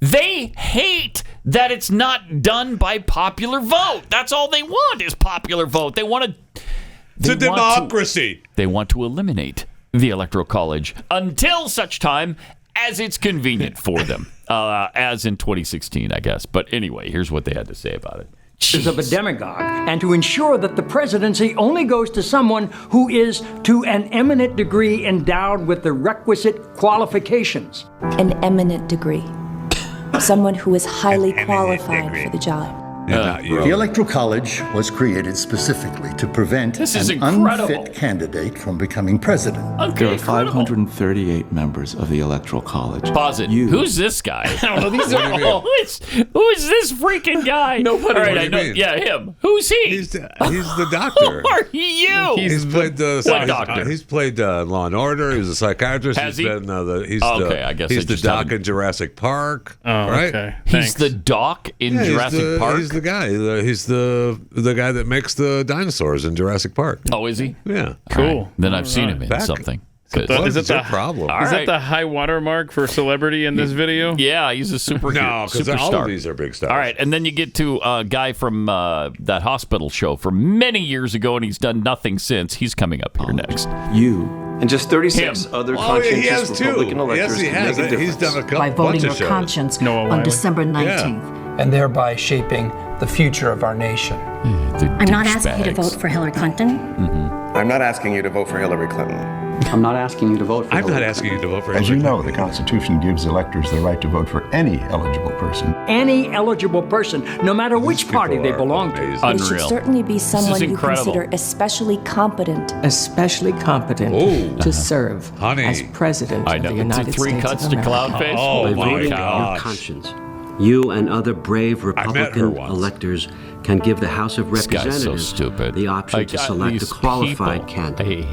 They hate that it's not done by popular vote. That's all they want is popular vote. It's a democracy. They want to eliminate the Electoral College until such time as it's convenient for them, as in 2016, I guess. But anyway, here's what they had to say about it. Of a demagogue, and to ensure that the presidency only goes to someone who is to an eminent degree endowed with the requisite qualifications. An eminent degree. Someone who is highly qualified for the job. The Electoral College was created specifically to prevent an unfit candidate from becoming president. There are 538 members of the Electoral College. Pause it. Who's this guy? I don't know. These are all. Who is this freaking guy? Nobody. All right, I know. Yeah, him. Who's he? He's the doctor. Who are you? He's played what doctor? He's played Law and Order. He was a psychiatrist. Has he's he? been I guess he's I the just doc haven't- in Jurassic Park. Oh, right? okay. He's the doc in Jurassic Park. He's the guy. He's the guy that makes the dinosaurs in Jurassic Park. Oh, is he? Yeah. Cool. Right. Then I've seen him in something. Is it the problem? Is that the high watermark for celebrity in this video? Yeah, he's a superstar. No, because all of these are big stars. All right, and then you get to a guy from that hospital show from many years ago, and he's done nothing since. He's coming up here next. And just 36 other conscientious Republican electors can make a difference. by voting your conscience on December 19th. And thereby shaping the future of our nation. I'm not asking you to vote for Hillary Clinton. I'm not asking you to vote for Hillary Clinton. I'm not asking you to vote for I'm not asking you to vote for Hillary As you know, Clinton. the Constitution gives electors the right to vote for any eligible person. Any eligible person, no matter which party they belong to. It should certainly be someone you consider especially competent. To serve as president of the United Three States cuts of to America. clown face. Oh, my Your gosh. conscience. You and other brave met her Republican once. electors can give the House of This guy's so Representatives stupid. the option to select a these qualified people, candidate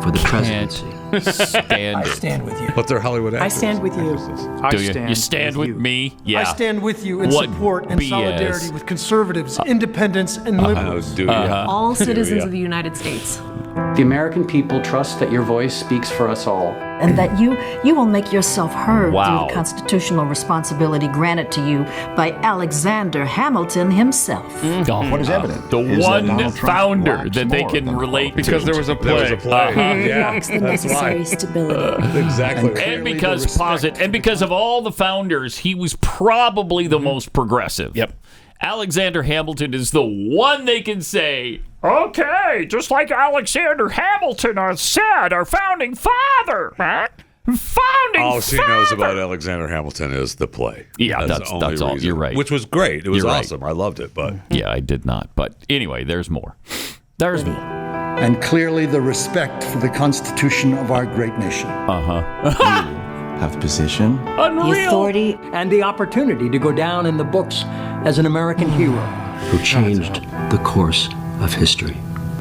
for the presidency. Stand I it. stand with you. What's their Hollywood actor? I stand with you. Do you? You stand with me? Yeah. I stand with you in What support and BS? solidarity with conservatives, independents, and liberals. Do ya? All citizens ya? of the United States. The American people trust that your voice speaks for us all. And that you will make yourself heard Wow. through the constitutional responsibility granted to you by Alexander Hamilton himself. What is evident? The is that one Donald Trump founder lacks that they more can than relate Because to. there was a play. There was a play. He Yeah, lacks the that's necessary why. stability. Exactly. And because of all the founders, he was probably the most progressive. Yep. Alexander Hamilton is the one they can say, okay, just like Alexander Hamilton said, our founding father. All she knows about Alexander Hamilton is the play. Yeah, the that's only all. reason. You're right. Which was great. It was You're right. awesome. I loved it. But Yeah, I did not. But anyway, there's more. There's more. And clearly the respect for the Constitution of our great nation. Have position. The authority And the opportunity to go down in the books as an American hero. Who changed the course of history.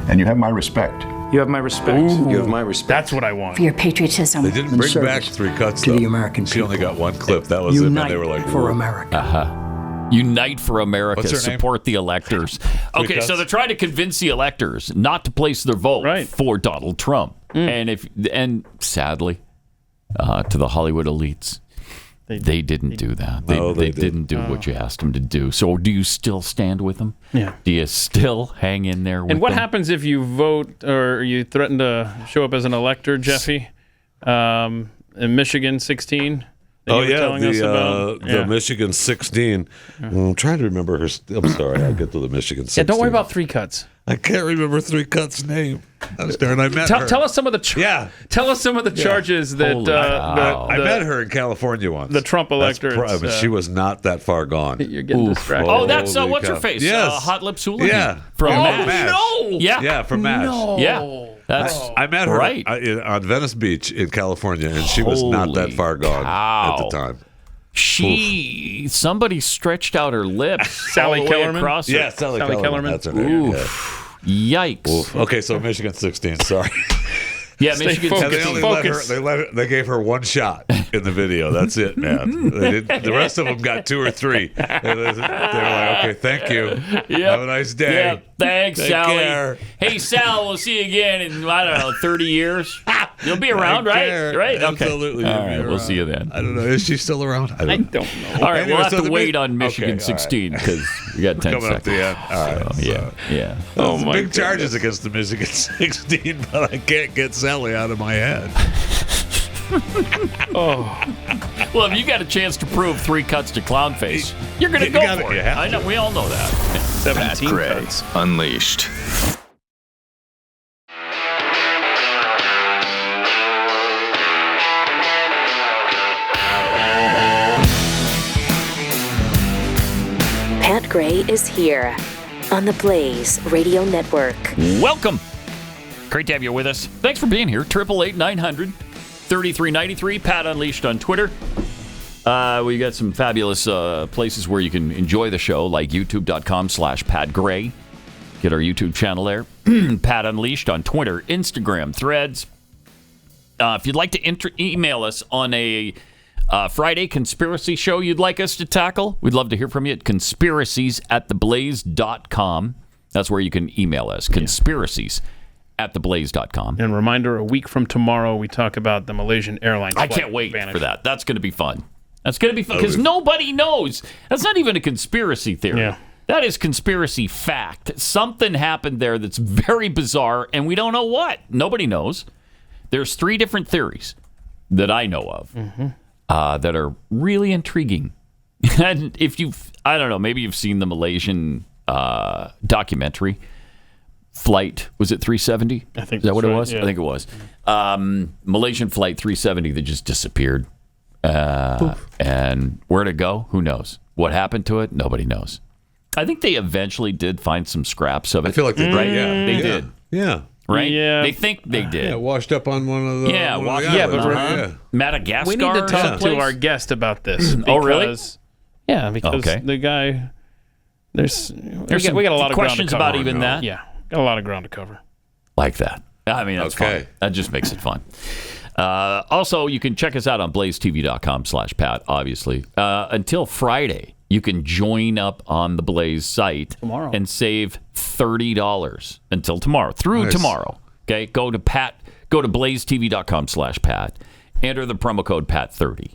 And you have my respect. You have my respect. You have my respect. That's what I want. For your patriotism. they didn't And bring service back three cuts, to though. the American She only people. got one clip. That was it. And Unite they were like, for "Whoa." America. Unite for America. What's her name? Support the electors. Okay, cuts? so they're trying to convince the electors not to place their vote for Donald Trump. And sadly, to the Hollywood elites, they didn't do that. They didn't do what you asked them to do. So do you still stand with them? Yeah. Do you still hang in there with And what them? happens if you vote or you threaten to show up as an elector, Jeffy? In Michigan 16? that you were telling us about? The Michigan 16. I'm trying to remember her. I'm sorry, I'll get to the Michigan 16. Yeah, don't worry about three cuts. I can't remember Three Cuts' name. I was there and I met her. Tell us some of the Tell us some of the charges that I met her in California once. The Trump elector. She was not that far gone. You're getting distracted. Oh, that's what's her face? Yes. Hot Lips Houlihan. Yeah. From MASH. MASH. No. Yeah. From MASH. No. Yeah. That's I met her right. on Venice Beach in California, and she was not that far gone at the time. Somebody stretched out her lips. Sally all the way Kellerman? across her. Yeah, Sally Kellerman. That's her name. Oof. Yikes. Oof. Okay, so Michigan 16. Sorry. Yeah, Michigan 16. They gave her one shot in the video. That's it, man. The rest of them got two or three. They were like, okay, thank you. Have a nice day. Yep. Thanks, Take Sally. care. Hey, Sal, we'll see you again in, I don't know, 30 years. You'll be around, right? care. Right? Okay. Absolutely. All right, we'll see you then. I don't know. Is she still around? I don't know. All right, Anyway, we'll have so to wait on Michigan 16 because we got 10 Coming seconds. up the end. All right. Yeah. Oh, my big charges against the Michigan 16, but I can't get Sally out of my head. Well, if you got a chance to prove three cuts to Clownface, you're going to go for it. I know. We all know that. 17 Gray Unleashed. Pat Gray is here on the Blaze Radio Network. Welcome. Great to have you with us. Thanks for being here. 888-900-3393. Pat Unleashed on Twitter. We got some fabulous places where you can enjoy the show, like youtube.com/Pat Gray. Get our YouTube channel there. Pat Unleashed on Twitter, Instagram, Threads. If you'd like to email us on a Friday conspiracy show you'd like us to tackle, we'd love to hear from you at conspiracies@theblaze.com. That's where you can email us, conspiracies@theblaze.com. And reminder, a week from tomorrow, we talk about the Malaysian Airlines I flight can't wait vanished. for that. That's going to be fun. That's going to be fun because nobody knows. That's not even a conspiracy theory. Yeah. That is conspiracy fact. Something happened there that's very bizarre, and we don't know what. Nobody knows. There's 3 different theories that I know of that are really intriguing. And if I don't know, maybe you've seen the Malaysian documentary. Flight, was it 370? I think Is that what it was? Yeah. I think it was. Malaysian Flight 370 that just disappeared. And where'd it go? Who knows? What happened to it? Nobody knows. I think they eventually did find some scraps of it. I feel like they did. Right? Yeah. They did. Yeah. Right? Yeah. They think they did. Yeah, washed up on one of the. Yeah, one washed of the up. islands, Uh-huh. Madagascar. We need to talk to someplace? our guest about this. Oh, really? Because, yeah, because the guy, There's we got a lot of questions ground to about cover. even that. Yeah, got a lot of ground to cover. Like that. I mean, that's fun. That just makes it fun. Also, you can check us out on blazetv.com/Pat, obviously. Until Friday, you can join up on the Blaze site tomorrow and save $30 until tomorrow, through tomorrow. Okay, go to blazetv.com/Pat. Enter the promo code PAT30.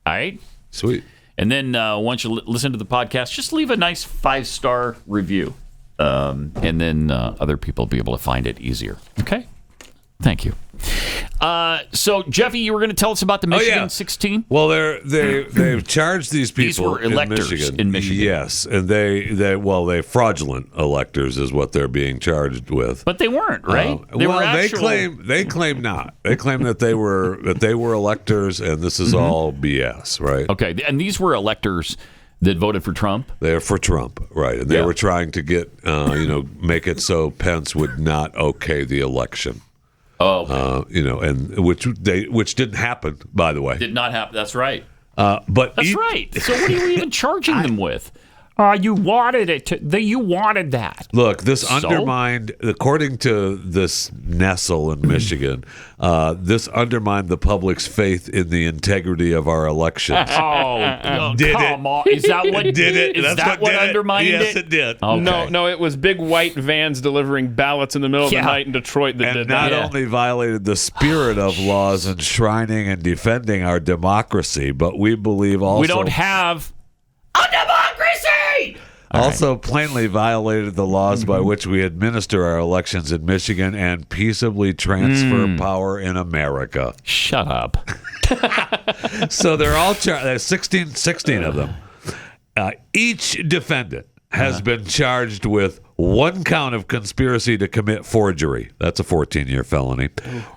All right? Sweet. And then once you listen to the podcast, just leave a nice 5-star review. And then other people will be able to find it easier. Okay? Thank you. So, Jeffy, you were going to tell us about the Michigan 16? Well, they've charged these people. These were electors in Michigan. Yes, and they fraudulent electors is what they're being charged with. But they weren't, right? They claim not. They claim that they were electors, and this is all BS, right? Okay, and these were electors that voted for Trump? They're for Trump, right? And they were trying to get, make it so Pence would not okay the election. Oh, and which didn't happen, by the way. Did not happen. That's right. But that's right. So what are you even charging them with? You wanted it. You wanted that. Look, this undermined, according to this Nestle in Michigan, this undermined the public's faith in the integrity of our elections. Did come on. Is that what did it? Is that what undermined it? Yes, it did. Okay. No, it was big white vans delivering ballots in the middle of the night in Detroit that did that. Not only violated the spirit of laws enshrining and defending our democracy, but we believe also we don't have a democracy. Also plainly violated the laws by which we administer our elections in Michigan and peaceably transfer power in America. Shut up. So they're all there's 16 of them. Each defendant has been charged with 1 count of conspiracy to commit forgery. That's a 14-year felony.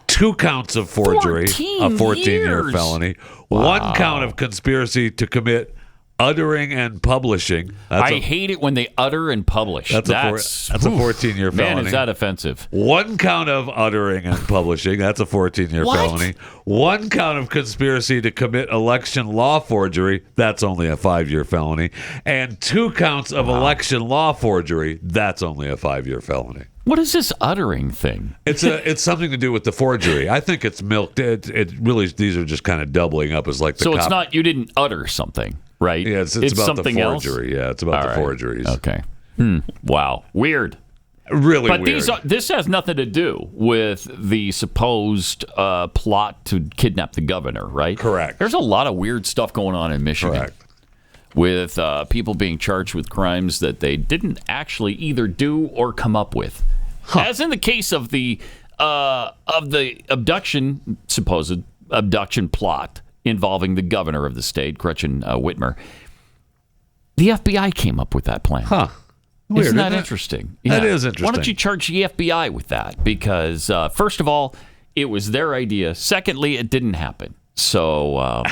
2 counts of forgery, a 14-year felony. Wow. 1 count of conspiracy to commit uttering and publishing. I hate it when they utter and publish. That's a 14-year felony. Man, is that offensive. 1 count of uttering and publishing. That's a 14-year felony. 1 count of conspiracy to commit election law forgery. That's only a 5-year felony. And 2 counts of election law forgery. That's only a 5-year felony. What is this uttering thing? It's something to do with the forgery. I think it's milked. It really, these are just kind of doubling up as like the. So it's not, you didn't utter something, right? Yeah, it's about something the forgery. else? Yeah, it's about the forgeries. Okay. Wow. Weird. Really but weird. This has nothing to do with the supposed plot to kidnap the governor, right? Correct. There's a lot of weird stuff going on in Michigan. Correct. With people being charged with crimes that they didn't actually either do or come up with. As in the case of the supposed abduction plot involving the governor of the state, Gretchen Whitmer. The FBI came up with that plan. Huh. Weird, isn't that isn't it? interesting? That is interesting. Why don't you charge the FBI with that? Because, first of all, it was their idea. Secondly, it didn't happen. So...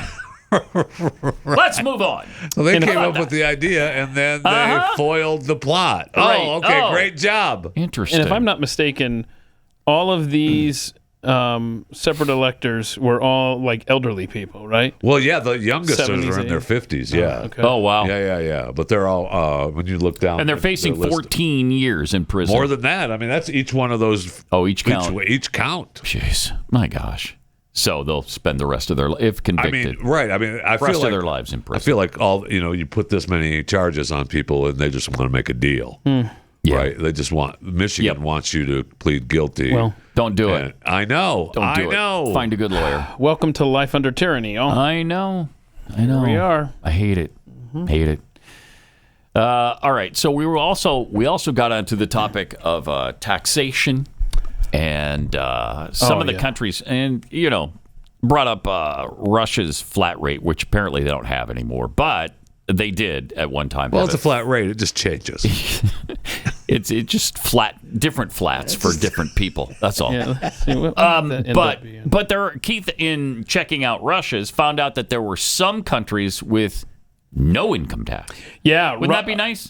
Let's move on. Well, they came up with the idea, and then they foiled the plot. Oh, okay, great job. Interesting. And if I'm not mistaken, all of these separate electors were all like elderly people, right? Well, yeah, the youngest are 70s, in their 50s, yeah. Okay. Oh, wow. Yeah. But they're all, when you look down. And they're facing 14 years in prison. More than that. I mean, that's each one of those. Oh, each count. Each count. Jeez. My gosh. So they'll spend the rest of their if convicted. I feel rest like of their lives in prison. I feel like you put this many charges on people and they just want to make a deal, right? They just Michigan wants you to plead guilty. Well, don't do it. I know. Don't do it. Find a good lawyer. Welcome to life under tyranny. Oh, I know. Here we are. I hate it. Hate it. All right. So we also got onto the topic of taxation. And some of the countries, and, brought up Russia's flat rate, which apparently they don't have anymore. But They did at one time. Well, it's a flat rate. It just changes. It's just different flats for different people. That's all. But Keith, in checking out Russia's, found out that there were some countries with no income tax. Yeah. Wouldn't that be nice?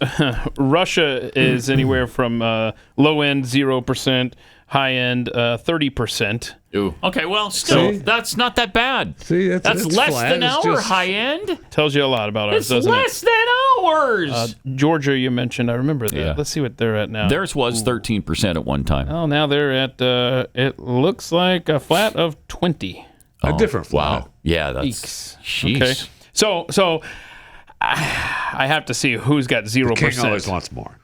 Russia is anywhere from low end 0%, high end 30%. Ooh. Okay, well, still, that's not that bad. See, that's less flat. than our high end. Tells you a lot about ours, doesn't it? It's less than ours. Georgia, you mentioned. I remember that. Yeah. Let's see what they're at now. Theirs was 13% at one time. Oh, now they're at, it looks like a flat of 20. A different flat. Wow. Yeah, that's... Sheesh. Okay. So I have to see who's got 0%. The king always wants more.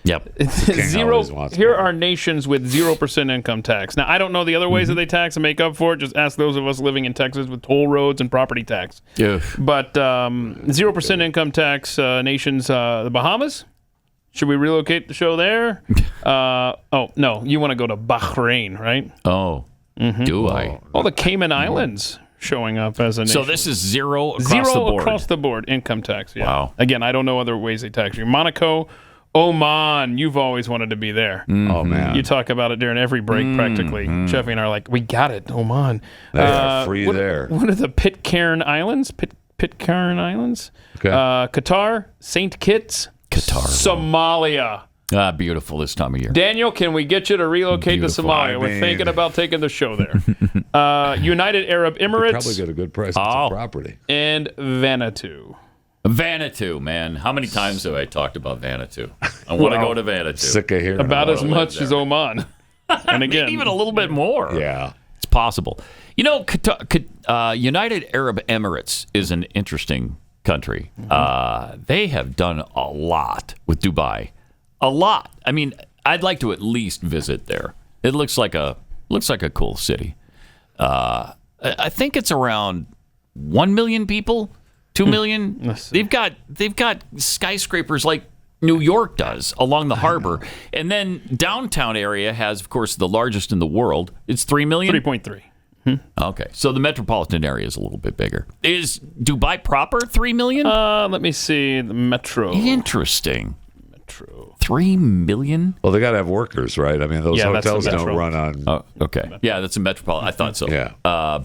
Yep. Zero. Here are nations with 0% income tax. Now, I don't know the other ways that they tax and make up for it. Just ask those of us living in Texas with toll roads and property tax. Yeah. But 0% income tax nations, the Bahamas. Should we relocate the show there? Oh, no. You want to go to Bahrain, right? Oh. Do I? All the Cayman Islands showing up as a nation. So this is zero across the board. Across the board income tax. Yeah. Wow. Again, I don't know other ways they tax you. Monaco, Oman, you've always wanted to be there. Oh, man. You talk about it during every break practically. Jeffy and I are like, we got it, Oman. They are free there. What are the Pitcairn Islands? Pitcairn Islands? Okay. Qatar, St. Kitts, Somalia. Ah, beautiful this time of year. Daniel, can we get you to relocate to Somalia? We're thinking about taking the show there. United Arab Emirates. Probably get a good price on property. And Vanuatu. Vanuatu, man. How many times have I talked about Vanuatu? I want to go to Vanuatu. Sick of hearing about as much as Oman. And again, even a little bit more. Yeah. It's possible. You know, United Arab Emirates is an interesting country. They have done a lot with Dubai. A lot. I mean, I'd like to at least visit there. It looks like a cool city. I think it's around 1 million people. 2 million. They've got skyscrapers like New York does along the harbor, and then downtown area has, of course, the largest in the world. It's 3 million. 3.3. Okay, so the metropolitan area is a little bit bigger. Is Dubai proper 3 million? Let me see the metro. Interesting. 3 million. Well, they got to have workers, right? I mean, those hotels don't run on. Oh, okay. Yeah, that's a metropolitan. I thought so. Yeah.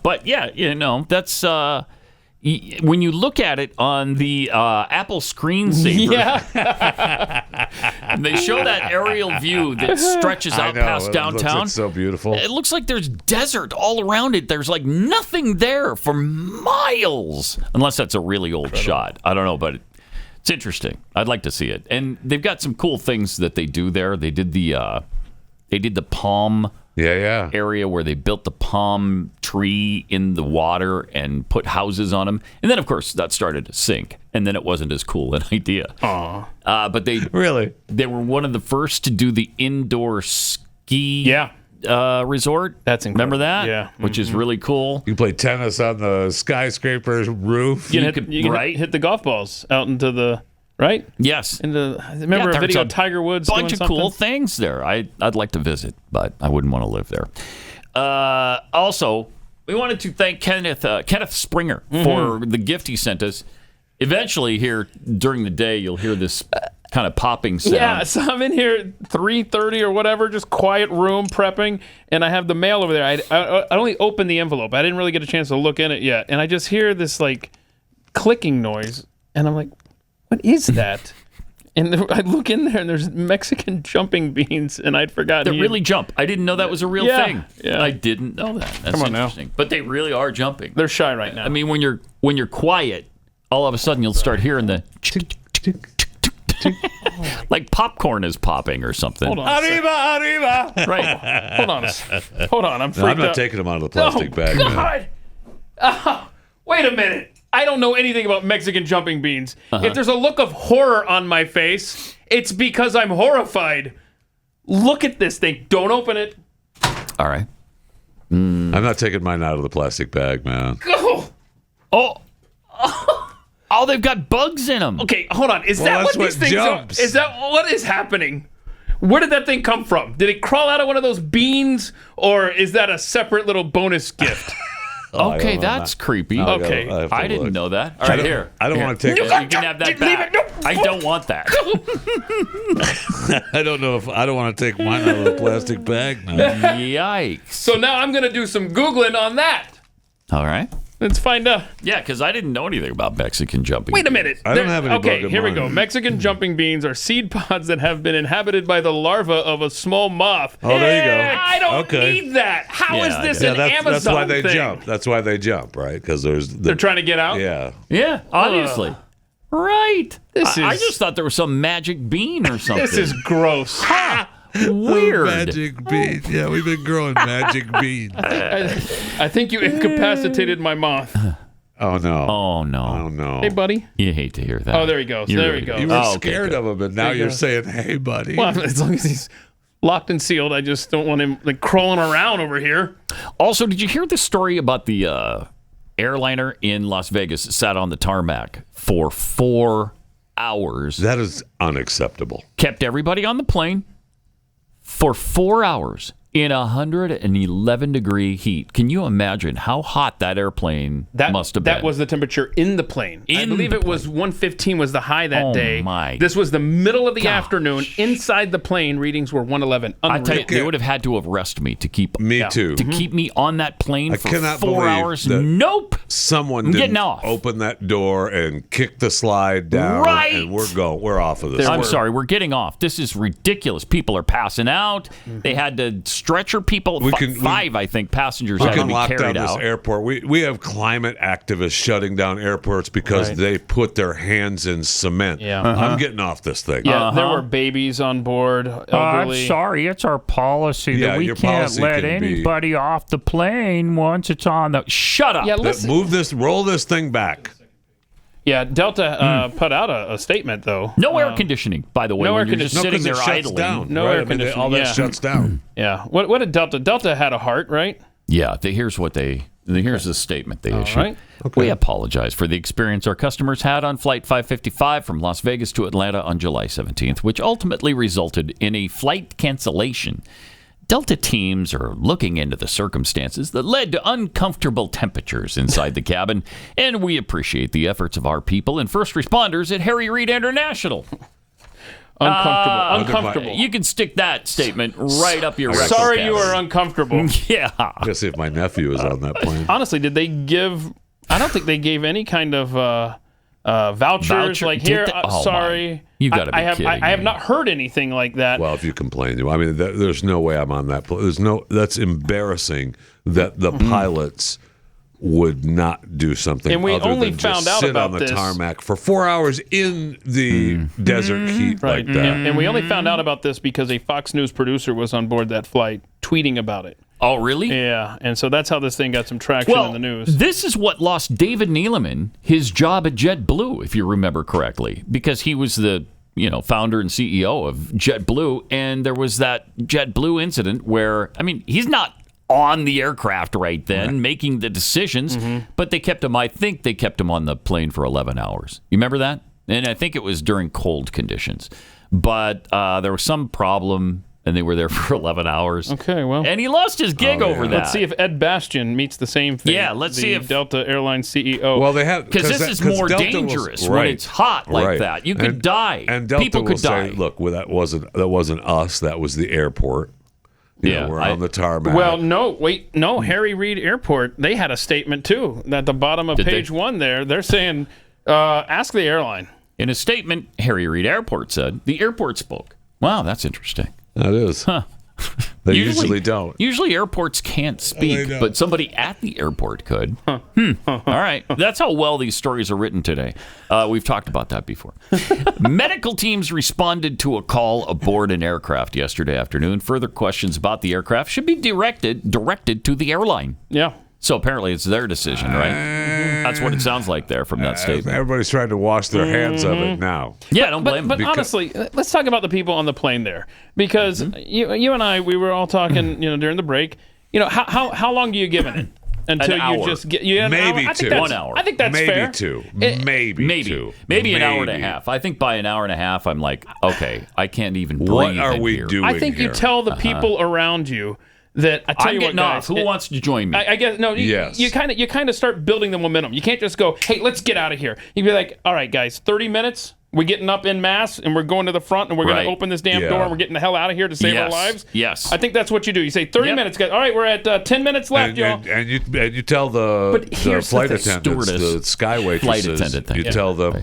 But yeah, that's. When you look at it on the Apple screensaver, they show that aerial view that stretches out past downtown. It's so beautiful. It looks like there's desert all around it. There's like nothing there for miles, unless that's a really old shot. I don't know, but it's interesting. I'd like to see it. And they've got some cool things that they do there. They did the palm. Yeah. Area where they built the palm tree in the water and put houses on them. And then, of course, that started to sink. And then it wasn't as cool an idea. But they they were one of the first to do the indoor ski resort. That's incredible. Remember that? Yeah. Which is really cool. You play tennis on the skyscraper roof. You can hit the golf balls out into the... Right? Yes. I remember a video of Tiger Woods doing bunch of something. cool things there. I'd like to visit, but I wouldn't want to live there. Also, we wanted to thank Kenneth Springer for the gift he sent us. Eventually, here during the day, you'll hear this kind of popping sound. Yeah, so I'm in here 3:30 or whatever, just quiet room prepping, and I have the mail over there. I only opened the envelope. I didn't really get a chance to look in it yet, and I just hear this like clicking noise, and I'm like, what is that? And I look in there, and there's Mexican jumping beans, and I'd forgotten. They really jump. I didn't know that was a real thing. Yeah. I didn't know that. That's Come on interesting. But they really are jumping. They're shy right now. I mean, when you're quiet, all of a sudden you'll start hearing the like popcorn is popping or something. Hold on. Arriba. Right. Hold on. I'm freaked out. I'm not taking them out of the plastic bag. God. Wait a minute. I don't know anything about Mexican jumping beans. If there's a look of horror on my face, it's because I'm horrified. Look at this thing. Don't open it. All right. I'm not taking mine out of the plastic bag, man. Oh, they've got bugs in them. Okay, hold on. Is that what these things are? Is that what is happening? Where did that thing come from? Did it crawl out of one of those beans, or is that a separate little bonus gift? Okay, that's creepy. Okay, I didn't know that. All right, here. I don't want to take. You can have that back. I don't want that. I don't know if I don't want to take mine out of the plastic bag now. Yikes! So now I'm going to do some Googling on that. All right. Let's find out. Yeah, because I didn't know anything about Mexican jumping. Wait a minute. I don't have any. Okay, here we go. Mexican jumping beans are seed pods that have been inhabited by the larva of a small moth. Oh, there you go. I don't need that. How is this an Amazon that's why they thing? jump. That's why they jump, right? Because they're trying to get out. Yeah. Yeah, obviously. Right. This I just thought there was some magic bean or something. This is gross. Weird. Magic bean. Yeah, we've been growing magic bean. I think you incapacitated my moth. Oh no! Oh no! Oh no! Hey, buddy. You hate to hear that. Oh, there he goes. There he goes. You were scared of him, and now you're saying, "Hey, buddy." Well, as long as he's locked and sealed, I just don't want him like crawling around over here. Also, did you hear the story about the airliner in Las Vegas that sat on the tarmac for 4 hours? That is unacceptable. Kept everybody on the plane for 4 hours in 111-degree heat. Can you imagine how hot that airplane must have been? That was the temperature in the plane. I believe it was 115 was the high that day. Oh, my. This was the middle of the afternoon. Inside the plane, readings were 111. Unreal. I tell you, they would have had to have arrested me to keep me too. To keep me on that plane for cannot 4 hours. believe that Nope. Someone I'm didn't getting off. open that door and kick the slide down. Right. And we're off of this. I'm sorry, we're getting off. This is ridiculous. People are passing out. They had to stretcher people. Five, I think, passengers we had to can be lock carried down out. this airport. We have climate activists shutting down airports because they put their hands in cement. Yeah. I'm getting off this thing. Yeah, there were babies on board, elderly. I'm sorry, it's our policy that we your can't policy let can be- anybody off the plane once it's on the. Shut up. Yeah, listen. Roll this thing back. Yeah, Delta put out a statement, though. No air conditioning, by the way. No when air you're just conditioning. sitting there shuts idling. down. No Right, air conditioning. all that shuts down. Yeah. What did Delta? Delta had a heart, right? Yeah, here's the statement they issued. right. We apologize for the experience our customers had on Flight 555 from Las Vegas to Atlanta on July 17th, which ultimately resulted in a flight cancellation. Delta teams are looking into the circumstances that led to uncomfortable temperatures inside the cabin, and we appreciate the efforts of our people and first responders at Harry Reid International. Uncomfortable. You can stick that statement right up your rectal Sorry cavity. you are uncomfortable. Yeah. I gotta see if my nephew is on that plane. Honestly, did they give... I don't think they gave any kind of vouchers. Voucher? Like, Did here, they? Oh, sorry. my. You gotta be kidding I have me. not heard anything like that. Well, if you complain, I mean, there's no way I'm on that plane. That's embarrassing that the pilots would not do something And we other only than found just out sit about on the this- tarmac for 4 hours in the desert heat Right. like that. And we only found out about this because a Fox News producer was on board that flight tweeting about it. Oh, really? Yeah, and so that's how this thing got some traction in the news. This is what lost David Neeleman his job at JetBlue, if you remember correctly, because he was the founder and CEO of JetBlue, and there was that JetBlue incident where, I mean, he's not on the aircraft right then making the decisions, but they kept him. I think they kept him on the plane for 11 hours. You remember that? And I think it was during cold conditions, but there was some problem. And they were there for 11 hours. Okay, well. And he lost his gig over that. Let's see if Ed Bastian meets the same thing. Yeah, let's see if Delta Airlines CEO. Well, they have because this is more Delta dangerous when it's hot like that. You could die. And Delta people will could die. say, "Look, well, that wasn't us. That was the airport. We're on the tarmac." Well, no. Harry Reid Airport. They had a statement too. At the bottom of page 1, they're saying, "Ask the airline." In a statement, Harry Reid Airport said the airport spoke. Wow, that's interesting. That is. Huh. They usually don't. Usually airports can't speak, don't. but somebody at the airport could. All right. That's how well these stories are written today. We've talked about that before. Medical teams responded to a call aboard an aircraft yesterday afternoon. Further questions about the aircraft should be directed to the airline. Yeah. So apparently it's their decision, right? That's what it sounds like there from that statement. Everybody's trying to wash their hands of it now. Yeah, don't blame them. But honestly, let's talk about the people on the plane there, because you and I, we were all talking, during the break. How long do you give it until you just get maybe I think 2 that's, 1 hour. I think that's maybe fair. 2, Maybe 2, maybe an hour and a half. I think by an hour and a half, I'm like, okay, I can't even breathe. What are in we here. doing? I think you here? tell the people around you that I tell I'm you getting what, off. guys, Who wants to join me? I guess no. Yes. You kind of start building the momentum. You can't just go, hey, let's get out of here. You'd be like, all right, guys, 30 minutes. We're getting up en masse, and we're going to the front, and we're going to open this damn door, and we're getting the hell out of here to save our lives. Yes. I think that's what you do. You say 30 minutes, guys. All right, we're at 10 minutes left, y'all. And you tell the flight attendants, the sky waitresses, you tell them,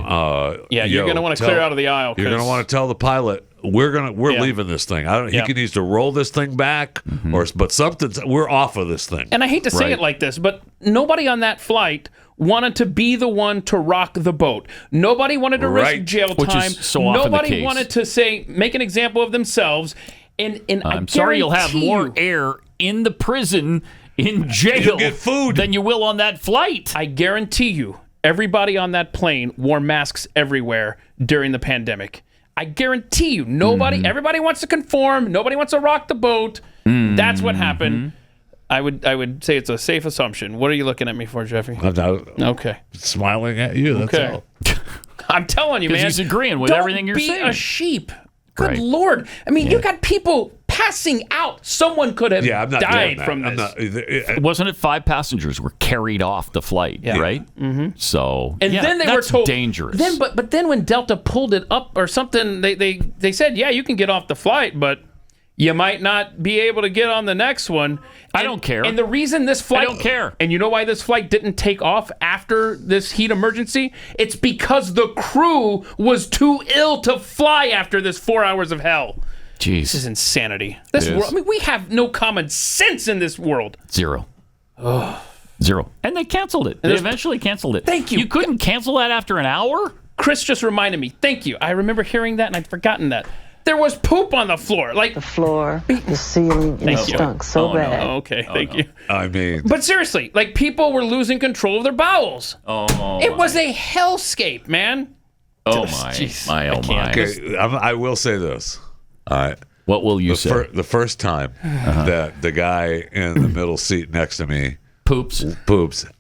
you're going to want to clear out of the aisle. You're going to want to tell the pilot, we're leaving this thing. He can either roll this thing back, but we're off of this thing. And I hate to say it like this, but nobody on that flight wanted to be the one to rock the boat. Nobody wanted to risk jail time. Which is so often Nobody the case. wanted to make an example of themselves. And I'm sorry, you'll have more air in the prison, in jail, you'll get food than you will on that flight. I guarantee you, everybody on that plane wore masks everywhere during the pandemic. I guarantee you, everybody wants to conform. Nobody wants to rock the boat. That's what happened. I would say it's a safe assumption. What are you looking at me for, Jeffy? Okay. Smiling at you. That's all. I'm telling you, man. He's agreeing with everything you're saying. Don't be a sheep. Good Lord. I mean, you got people passing out. Someone could have died from this. Wasn't it 5 passengers were carried off the flight, right? Mm-hmm. So, and then they were told dangerous. But then when Delta pulled it up or something, they said, yeah, you can get off the flight, but you might not be able to get on the next one. I don't care. And the reason this flight... I don't care. And you know why this flight didn't take off after this heat emergency? It's because the crew was too ill to fly after this 4 hours of hell. Jeez. This is insanity. This world, I mean, we have no common sense in this world. Zero. Zero. And they canceled it. They eventually canceled it. Thank you. You couldn't cancel that after an hour? Chris just reminded me. Thank you. I remember hearing that, and I'd forgotten that. There was poop on the floor. Like the floor, the ceiling, and it stunk so bad. No. Okay, thank you. I mean... But seriously, like, people were losing control of their bowels. It was a hellscape, man. Oh, my. Okay, I will say this. All right. What will you say? The first time that the guy in the middle seat next to me poops,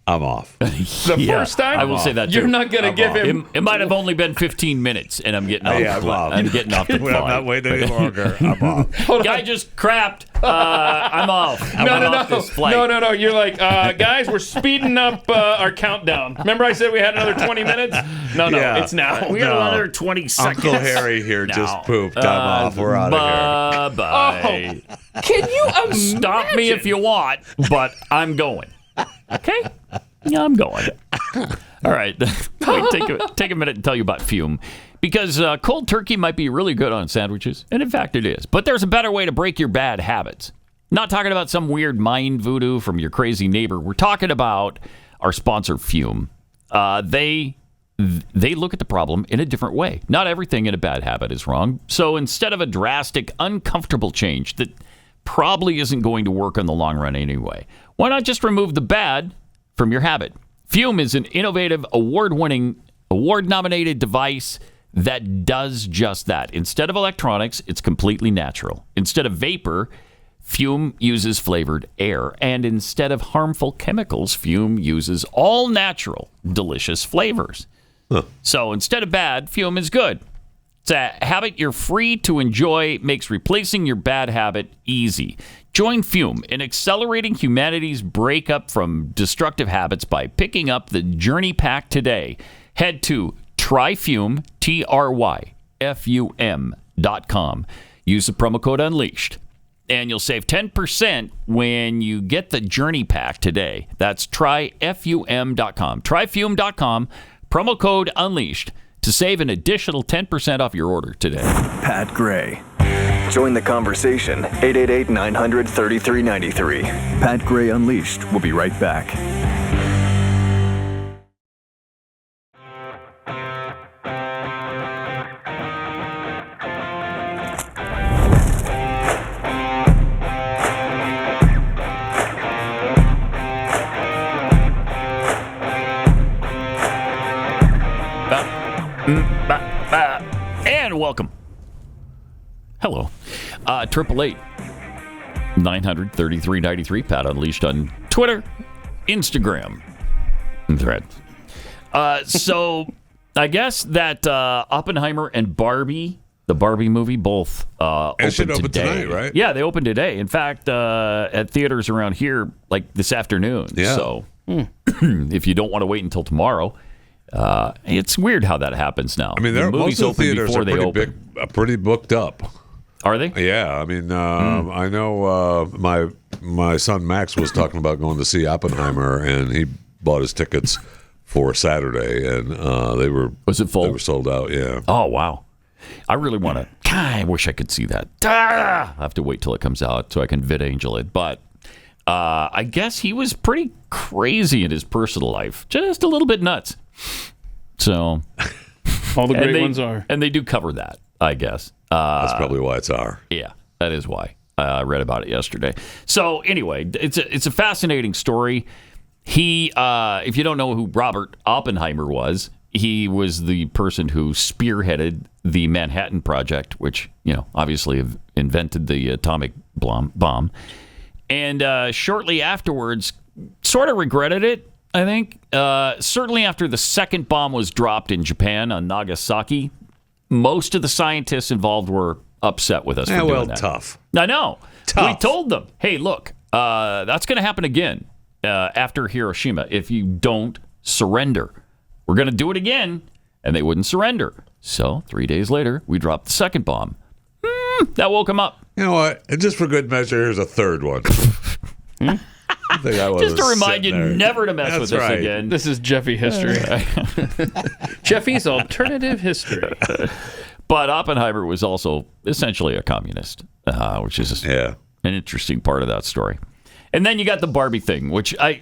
I'm off. The first time? I will say that too. You're not going to give him... It might have only been 15 minutes, and I'm getting off the flight. I'm getting off the flight. I'm not waiting any longer. I'm off. Guy just crapped. I'm off. Off this flight. No. You're like, guys, we're speeding up our countdown. Remember I said we had another 20 minutes? No, it's now. We got another 20 seconds. Uncle Harry here just pooped. I'm off. We're out of here. Bye-bye. Can you imagine? Stop me if you want, but I'm going. Okay? Yeah, I'm going. All right. Take a minute and tell you about Fume. Because cold turkey might be really good on sandwiches. And in fact, it is. But there's a better way to break your bad habits. Not talking about some weird mind voodoo from your crazy neighbor. We're talking about our sponsor, Fume. They look at the problem in a different way. Not everything in a bad habit is wrong. So instead of a drastic, uncomfortable change that probably isn't going to work in the long run anyway, why not just remove the bad from your habit? Fume is an innovative, award-winning, award-nominated device that does just that. Instead of electronics, it's completely natural. Instead of vapor, Fume uses flavored air. And instead of harmful chemicals, Fume uses all natural, delicious flavors. So instead of bad, Fume is good. It's a habit you're free to enjoy, makes replacing your bad habit easy. Join Fume in accelerating humanity's breakup from destructive habits by picking up the Journey Pack today. Head to tryfume, tryfum.com. Use the promo code UNLEASHED, and you'll save 10% when you get the Journey Pack today. That's tryfum.com. Tryfume.com, promo code UNLEASHED to save an additional 10% off your order today. Pat Gray. Join the conversation, 888-900-3393. Pat Gray Unleashed. We'll be right back. And welcome. Hello. 888-900-3393. Pat Unleashed on Twitter, Instagram, and Threads. So I guess that Oppenheimer and Barbie, the Barbie movie, both It should open open today. tonight, right? Yeah, they open today. In fact, at theaters around here, like this afternoon. Yeah. So if you don't want to wait until tomorrow, it's weird how that happens now. I mean, the most of the theaters are pretty booked up. Are they? Yeah, I mean, I know my son Max was talking about going to see Oppenheimer, and he bought his tickets for Saturday, and they were Was it full? They were sold out. Yeah. Oh wow, I really want to. I wish I could see that. I have to wait till it comes out so I can VidAngel it. But I guess he was pretty crazy in his personal life, just a little bit nuts. So all the great ones are, and they do cover that, I guess. That's probably why it's R. Yeah, that is why. I read about it yesterday. So anyway, it's a fascinating story. He, if you don't know who Robert Oppenheimer was, he was the person who spearheaded the Manhattan Project, which, obviously invented the atomic bomb. And shortly afterwards, sort of regretted it, I think. Certainly after the second bomb was dropped in Japan on Nagasaki, most of the scientists involved were upset with us for doing that. Tough. I know. Tough. We told them, hey, look, that's going to happen again after Hiroshima if you don't surrender. We're going to do it again, and they wouldn't surrender. So 3 days later, we dropped the second bomb. That woke them up. You know what? And just for good measure, here's a third one. Just to remind you never to mess with this again. This is Jeffy history. Jeffy's alternative history. But Oppenheimer was also essentially a communist, which is an interesting part of that story. And then you got the Barbie thing, which why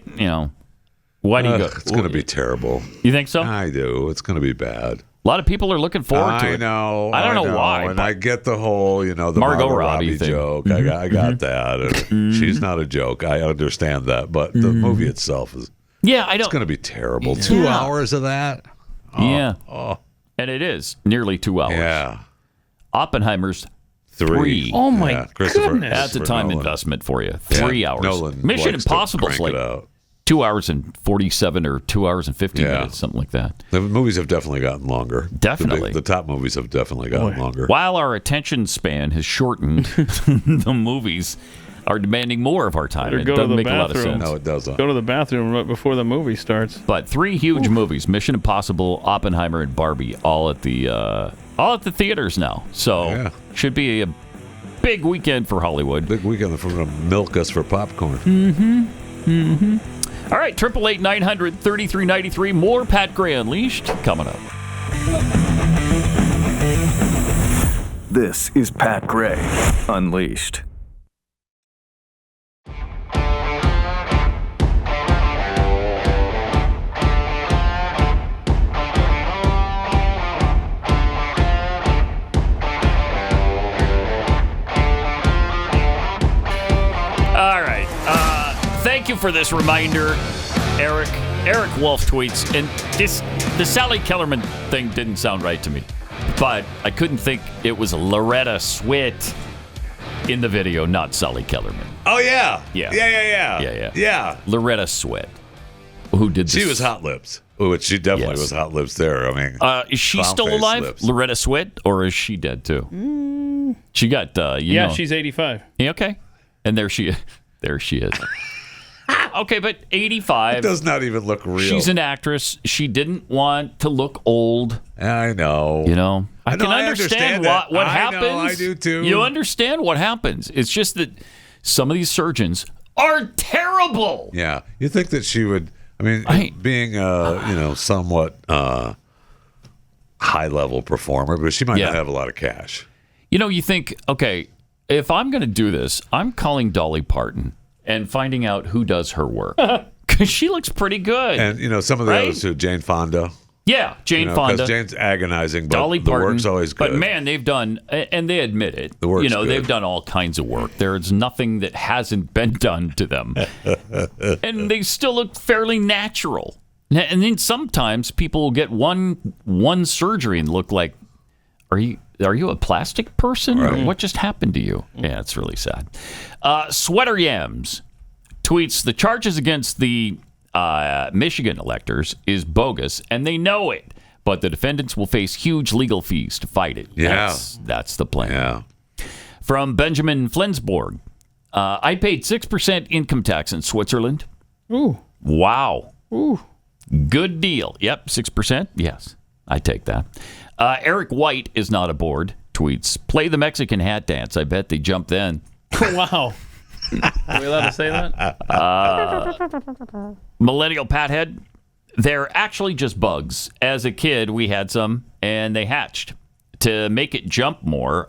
do you go? It's going to be terrible. You think so? I do. It's going to be bad. A lot of people are looking forward to it. I know. I don't know why. And I get the whole, the Margot Robbie thing. joke. I got that. And she's not a joke. I understand that. But the movie itself is. Yeah, I don't. It's going to be terrible. 2 hours of that. Yeah. And it is nearly 2 hours. Yeah. Oppenheimer's 3. Oh my goodness. That's a time investment for you. 3 hours. Nolan Mission likes to Impossible's crank like it out. 2 hours and 47 or 2 hours and 50 minutes, something like that. The movies have definitely gotten longer. Definitely. The top movies have definitely gotten longer. While our attention span has shortened, the movies are demanding more of our time. It doesn't make a lot of sense. No, it doesn't. Go to the bathroom right before the movie starts. But 3 huge movies, Mission Impossible, Oppenheimer, and Barbie, all at the theaters now. So should be a big weekend for Hollywood. Big weekend for them to milk us for popcorn. All right, 888-900-3393. More Pat Gray Unleashed coming up. This is Pat Gray Unleashed. All right. Thank you for this reminder, Eric. Eric Wolf tweets, and the Sally Kellerman thing didn't sound right to me, but I couldn't think it was Loretta Swit in the video, not Sally Kellerman. Oh, yeah. Yeah. Loretta Swit, who did this. She was Hot Lips, which she definitely was Hot Lips there. I mean, is she still alive, lips. Loretta Swit, or is she dead too? She got, she's 85. Yeah, okay. And there she is. Okay, but 85. It does not even look real. She's an actress. She didn't want to look old. I know. I can understand what happens. Know, I do too. You understand what happens. It's just that some of these surgeons are terrible. Yeah. You think that she would, being somewhat high-level performer, but she might not have a lot of cash. You think, okay, if I'm going to do this, I'm calling Dolly Parton and finding out who does her work. Because she looks pretty good. And, some of the others too, Jane Fonda. Yeah, Jane Fonda. Because Jane's agonizing, but Dolly the Parton, work's always good. But, man, they've done, and they admit it, the work's good. They've done all kinds of work. There's nothing that hasn't been done to them. And they still look fairly natural. And then sometimes people will get one surgery and look like, are you a plastic person? Right. Or what just happened to you? Yeah, it's really sad. Sweater Yams tweets, the charges against the Michigan electors is bogus, and they know it. but the defendants will face huge legal fees to fight it. Yeah. That's the plan. Yeah. From Benjamin Flensborg, I paid 6% income tax in Switzerland. Ooh. Wow. Ooh. Good deal. Yep, 6%. Yes, I take that. Eric White is not aboard. Tweets, play the Mexican hat dance. I bet they jump then. Wow. Are we allowed to say that? Millennial PatHead, they're actually just bugs. As a kid, we had some, and they hatched. To make it jump more,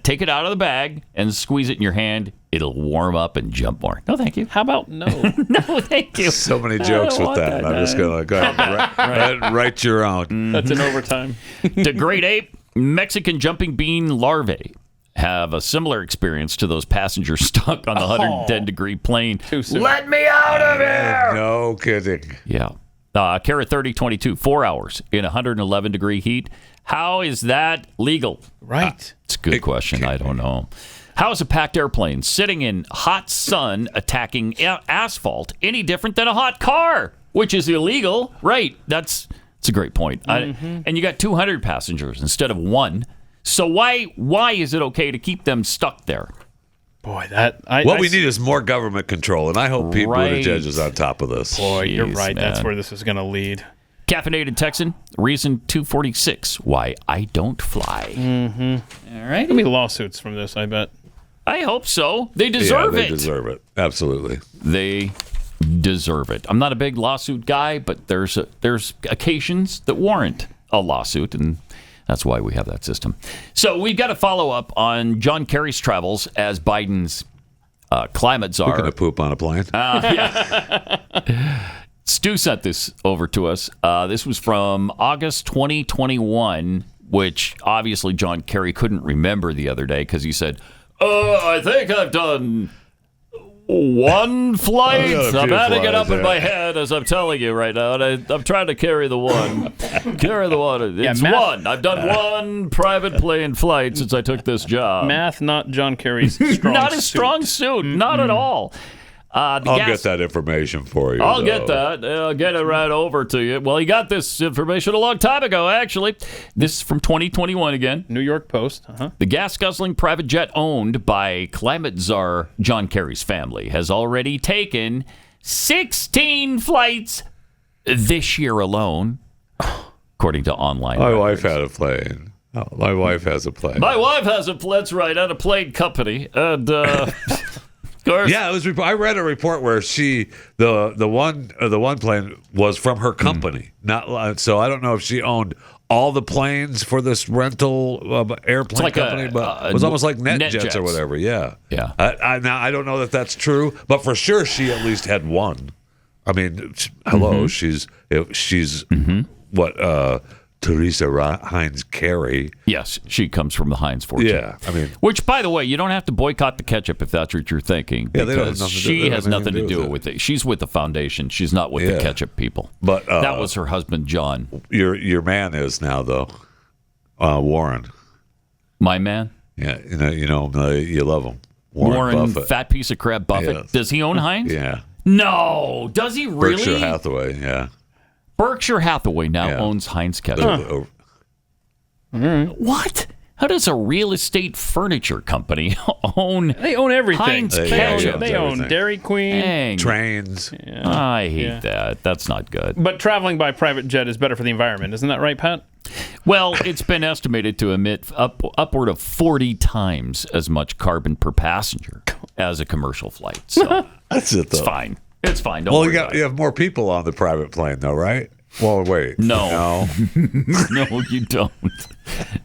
take it out of the bag and squeeze it in your hand. It'll warm up and jump more. No, thank you. How about no? No, thank you. So many jokes with that. I'm just going to go ahead and write your own. That's an overtime. To Great Ape, Mexican jumping bean larvae have a similar experience to those passengers stuck on the 110-degree plane. Let me out of here! No kidding. Yeah. Carrot 3022, 4 hours in 111-degree heat. How is that legal? Right. It's a good question. I don't know. How is a packed airplane sitting in hot sun attacking asphalt any different than a hot car, which is illegal? Right. That's a great point. And you got 200 passengers instead of one. So why is it okay to keep them stuck there? Boy, what we need is more government control, and I hope Pete Buttigieg is on top of this. Boy, you're right. Man. That's where this is going to lead. Caffeinated Texan, reason 246, why I don't fly. Mm-hmm. All right. There'll be lawsuits from this, I bet. I hope so. They deserve They deserve it. Absolutely. They deserve it. I'm not a big lawsuit guy, but there's occasions that warrant a lawsuit, and that's why we have that system. So we've got to follow up on John Kerry's travels as Biden's climate czar. We're going to poop on a plane. Yeah. Stu sent this over to us. This was from August 2021, which obviously John Kerry couldn't remember the other day because he said, I think I've done one flight. I'm adding it up in my head as I'm telling you right now, and I'm trying to carry the one. Carry the one. It's one. I've done one private plane flight since I took this job. Math, not John Kerry's strong Not his strong suit. Not at all. I'll get that information for you. I'll get that. I'll get it right over to you. Well, he got this information a long time ago, actually. This is from 2021 again. New York Post. The gas-guzzling private jet owned by climate czar John Kerry's family has already taken 16 flights this year alone, according to online My records. wife had a plane. Oh, my wife has a plane. My wife has a plane, that's right, at a plane company. And, yeah, it was. I read a report where the one plane was from her company. Not so. I don't know if she owned all the planes for this rental airplane company, but it was almost like NetJets or whatever. Yeah, yeah. Now I don't know that that's true, but for sure she at least had one. I mean, hello, she's what? Teresa Heinz Kerry. Yes, she comes from the Heinz fortune. Yeah, I mean, which, by the way, you don't have to boycott the ketchup if that's what you're thinking. Yeah, they don't have because nothing she has nothing to do with it. She's with the foundation. She's not with the ketchup people. But that was her husband, John. Your man is now though, Warren. My man. Yeah, you love him. Warren Buffett. fat piece of crap Buffett. Yes. Does he own Heinz? Yeah. No, does he really? Berkshire Hathaway. Yeah. Berkshire Hathaway now owns Heinz ketchup. What? How does a real estate furniture company own? They own everything. Heinz ketchup. They own Dairy Queen. Dang. Trains. Yeah. I hate that. That's not good. But traveling by private jet is better for the environment. Isn't that right, Pat? Well, it's been estimated to emit upward of 40 times as much carbon per passenger as a commercial flight. So that's it, though. It's fine. It's fine. Don't Well, worry about you have more people on the private plane, though, right? Well, wait. No. No, you don't.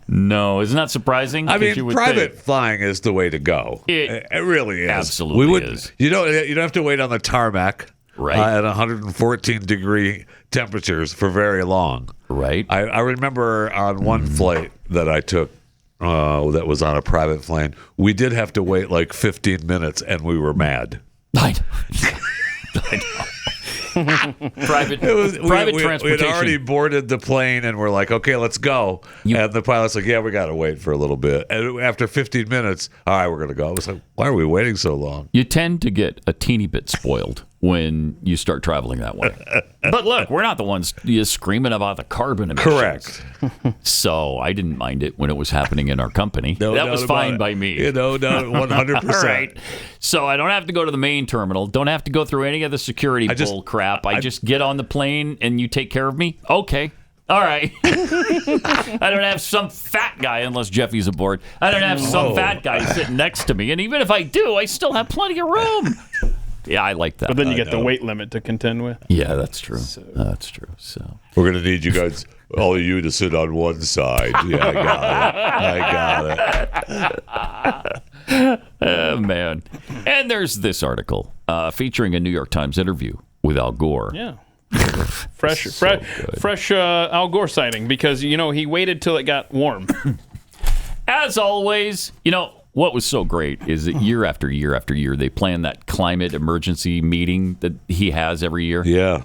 No. Isn't that surprising? I mean, private flying is the way to go. It really is. Absolutely is. You don't have to wait on the tarmac at 114-degree temperatures for very long. Right. I remember on one flight that I took that was on a private plane, we did have to wait like 15 minutes, and we were mad. I know. Private transportation. We had already boarded the plane, and we're like, okay, let's go. And the pilot's like, yeah, we got to wait for a little bit. And after 15 minutes, all right, we're going to go. I was like, why are we waiting so long? You tend to get a teeny bit spoiled when you start traveling that way. But look, we're not the ones screaming about the carbon emissions. Correct. So I didn't mind it when it was happening in our company. That was fine by me. 100%. All right. So I don't have to go to the main terminal. Don't have to go through any of the security bull crap. I just get on the plane and you take care of me? Okay. All right. I don't have some fat guy, unless Jeffy's aboard. I don't have some fat guy sitting next to me. And even if I do, I still have plenty of room. Yeah, I like that. But then you get the weight limit to contend with. Yeah, that's true. That's true. So we're going to need you guys, all of you, to sit on one side. Yeah, I got it. Oh, man. And there's this article featuring a New York Times interview with Al Gore. Yeah. Fresh Al Gore sighting, because, he waited till it got warm. As always, what was so great is that year after year after year, they plan that climate emergency meeting that he has every year. Yeah.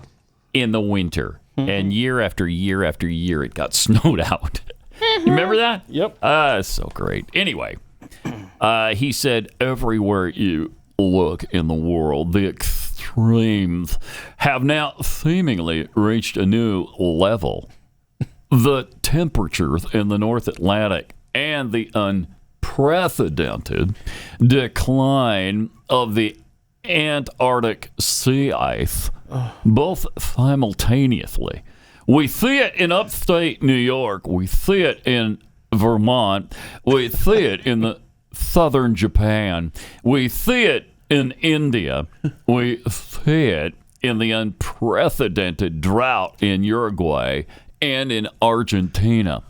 In the winter. And year after year after year, it got snowed out. You remember that? Yep. So great. Anyway, he said, everywhere you look in the world, the extremes have now seemingly reached a new level. The temperatures in the North Atlantic and the unprecedented decline of the Antarctic sea ice, both simultaneously. We see it in upstate New York. We see it in Vermont. We see it in the southern Japan. We see it in India. We see it in the unprecedented drought in Uruguay and in Argentina.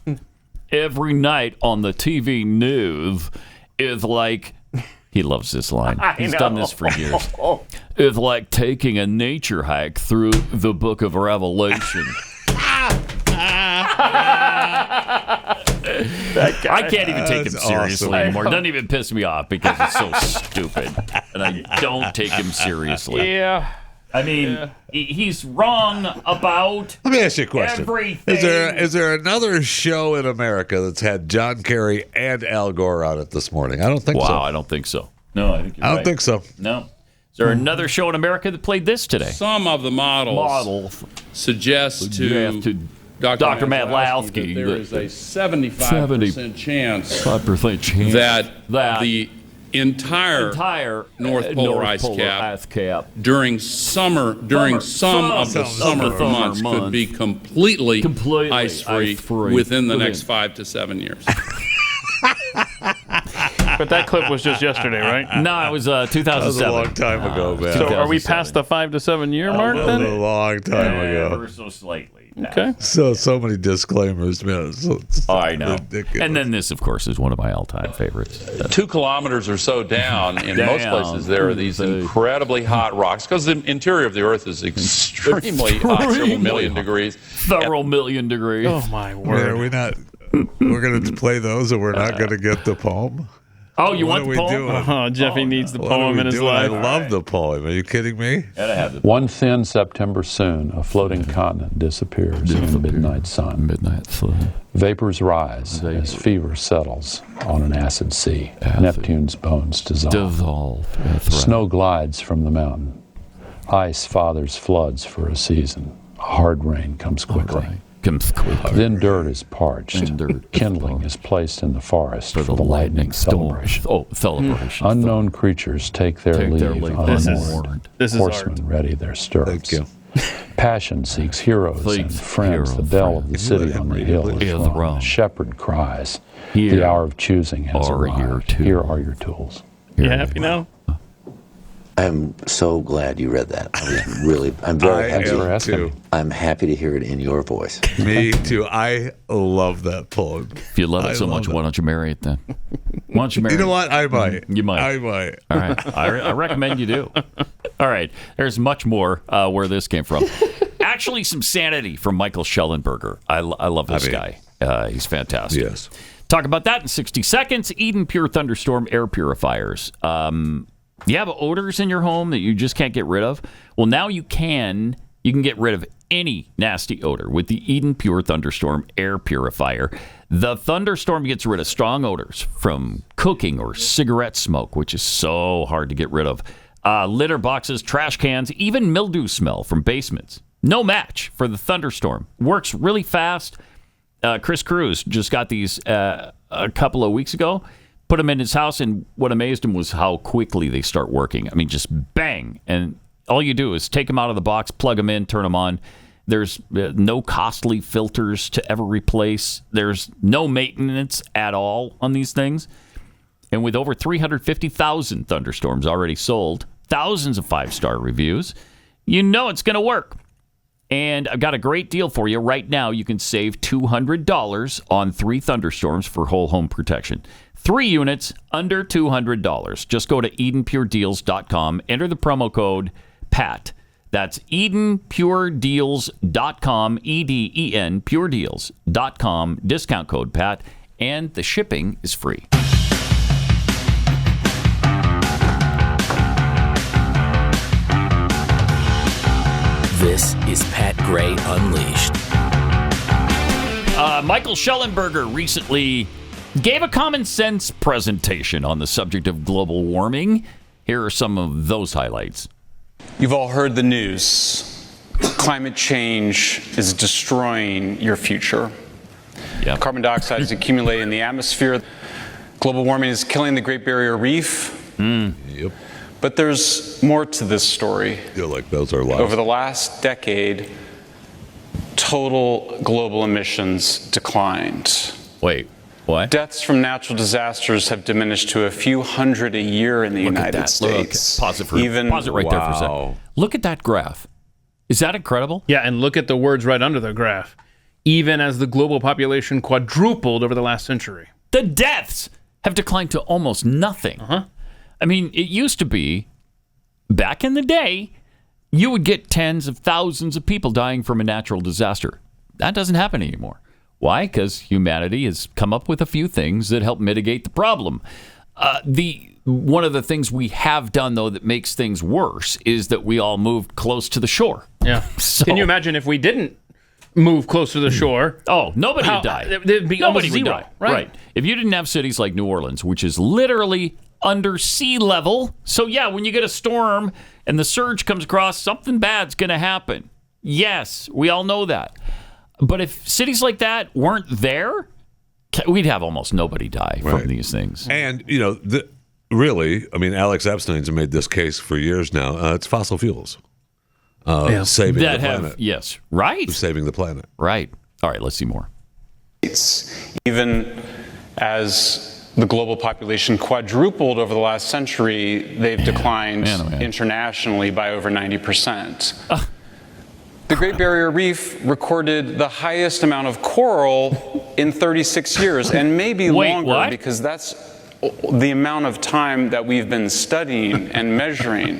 Every night on the TV news is like, he loves this line. He's done this for years. It's like taking a nature hike through the book of Revelation. I can't even take him seriously anymore. It doesn't even piss me off because it's so stupid. And I don't take him seriously. Yeah. I mean, he's wrong about Let me ask you a question. Everything. Is there another show in America that's had John Kerry and Al Gore on it this morning? I don't think so. Wow, I don't think so. No, I think you're I right. don't think so. No. Is there another show in America that played this today? Some of the models suggest to Dr. Matlowski that there is a 75% chance that the entire North Polar ice cap during some of the summer months could be completely ice-free within the next 5 to 7 years. But that clip was just yesterday, right? No, it was 2007. That was a long time ago, man. So are we past the 5 to 7 year mark then? A long time ago. Ever so slightly. Okay. So many disclaimers, man. I know. Ridiculous. And then this, of course, is one of my all-time favorites. 2 kilometers or so down, in most places, there are these incredibly hot rocks, because the interior of the Earth is extremely hot, several million degrees. Several million degrees. Oh, my word. Man, are we not... We're going to play those, and we're not going to get the poem? Oh, you what want the poem? Doing? Oh, Jeffy needs the poem in his life. I love the poem. Are you kidding me? One thin September soon, a floating continent disappears in the midnight sun. Vapors rise as fever settles on an acid sea. Neptune's bones dissolve. Snow glides from the mountain. Ice fathers floods for a season. Hard rain comes quickly. Then dirt is parched. Kindling is placed in the forest for the lightning celebration. Unknown creatures take their leave unwarned. Horsemen ready their stirrups. Thank you. Passion seeks heroes and friends. The bell of the city on the hill is rung. The shepherd cries, the hour of choosing has arrived. Here are your tools. You happy now? I'm so glad you read that. I'm very happy. Too. I'm happy to hear it in your voice. Me too. I love that poem. If you love it so much, why don't you marry it then? Why don't you marry it? You know what? I might. You might. I might. All right. I recommend you do. All right. There's much more where this came from. Actually, some sanity from Michael Shellenberger. I love this guy. He's fantastic. Yes. Talk about that in 60 seconds. Eden Pure Thunderstorm air purifiers. You have odors in your home that you just can't get rid of? Well, now you can. You can get rid of any nasty odor with the Eden Pure Thunderstorm air purifier. The Thunderstorm gets rid of strong odors from cooking or cigarette smoke, which is so hard to get rid of. litter boxes, trash cans, even mildew smell from basements. No match for the thunderstorm. Works really fast. Chris Cruz just got these a couple of weeks ago. Put them in his house, and what amazed him was how quickly they start working. I mean, just bang. And all you do is take them out of the box, plug them in, turn them on. There's no costly filters to ever replace. There's no maintenance at all on these things. And with over 350,000 thunderstorms already sold, thousands of 5-star reviews, you know it's going to work. And I've got a great deal for you right now. You can save $200 on 3 thunderstorms for whole home protection. 3 units under $200. Just go to EdenPureDeals.com. Enter the promo code PAT. That's EdenPureDeals.com, EDEN, PureDeals.com, discount code PAT, and the shipping is free. This is Pat Gray Unleashed. Michael Shellenberger recently gave a common sense presentation on the subject of global warming. Here are some of those highlights. You've all heard the news. Climate change is destroying your future. Yep. Carbon dioxide is accumulating in the atmosphere. Global warming is killing the Great Barrier Reef. Yep. But there's more to this story. Feel like those are lies. Over the last decade, total global emissions declined. Wait, what? Deaths from natural disasters have diminished to a few hundred a year in the United States. Pause it right there for a second. Look at that graph. Is that incredible? Yeah, and look at the words right under the graph. Even as the global population quadrupled over the last century. The deaths have declined to almost nothing. I mean, it used to be, back in the day, you would get tens of thousands of people dying from a natural disaster. That doesn't happen anymore. Why? Because humanity has come up with a few things that help mitigate the problem. One of the things we have done, though, that makes things worse is that we all moved close to the shore. Yeah. So, can you imagine if we didn't move close to the shore? Oh, nobody would die. There'd be Nobody almost zero. would die. Right. If you didn't have cities like New Orleans, which is literally under sea level. So, yeah, when you get a storm and the surge comes across, something bad's going to happen. Yes, we all know that. But if cities like that weren't there, we'd have almost nobody die from these things. And, you know, really, I mean, Alex Epstein's made this case for years now. It's fossil fuels saving the planet. Yes, right. Saving the planet. Right. All right, let's see more. Even as the global population quadrupled over the last century, they've declined internationally by over 90%. The Great Barrier Reef recorded the highest amount of coral in 36 years, and maybe longer, because that's the amount of time that we've been studying and measuring.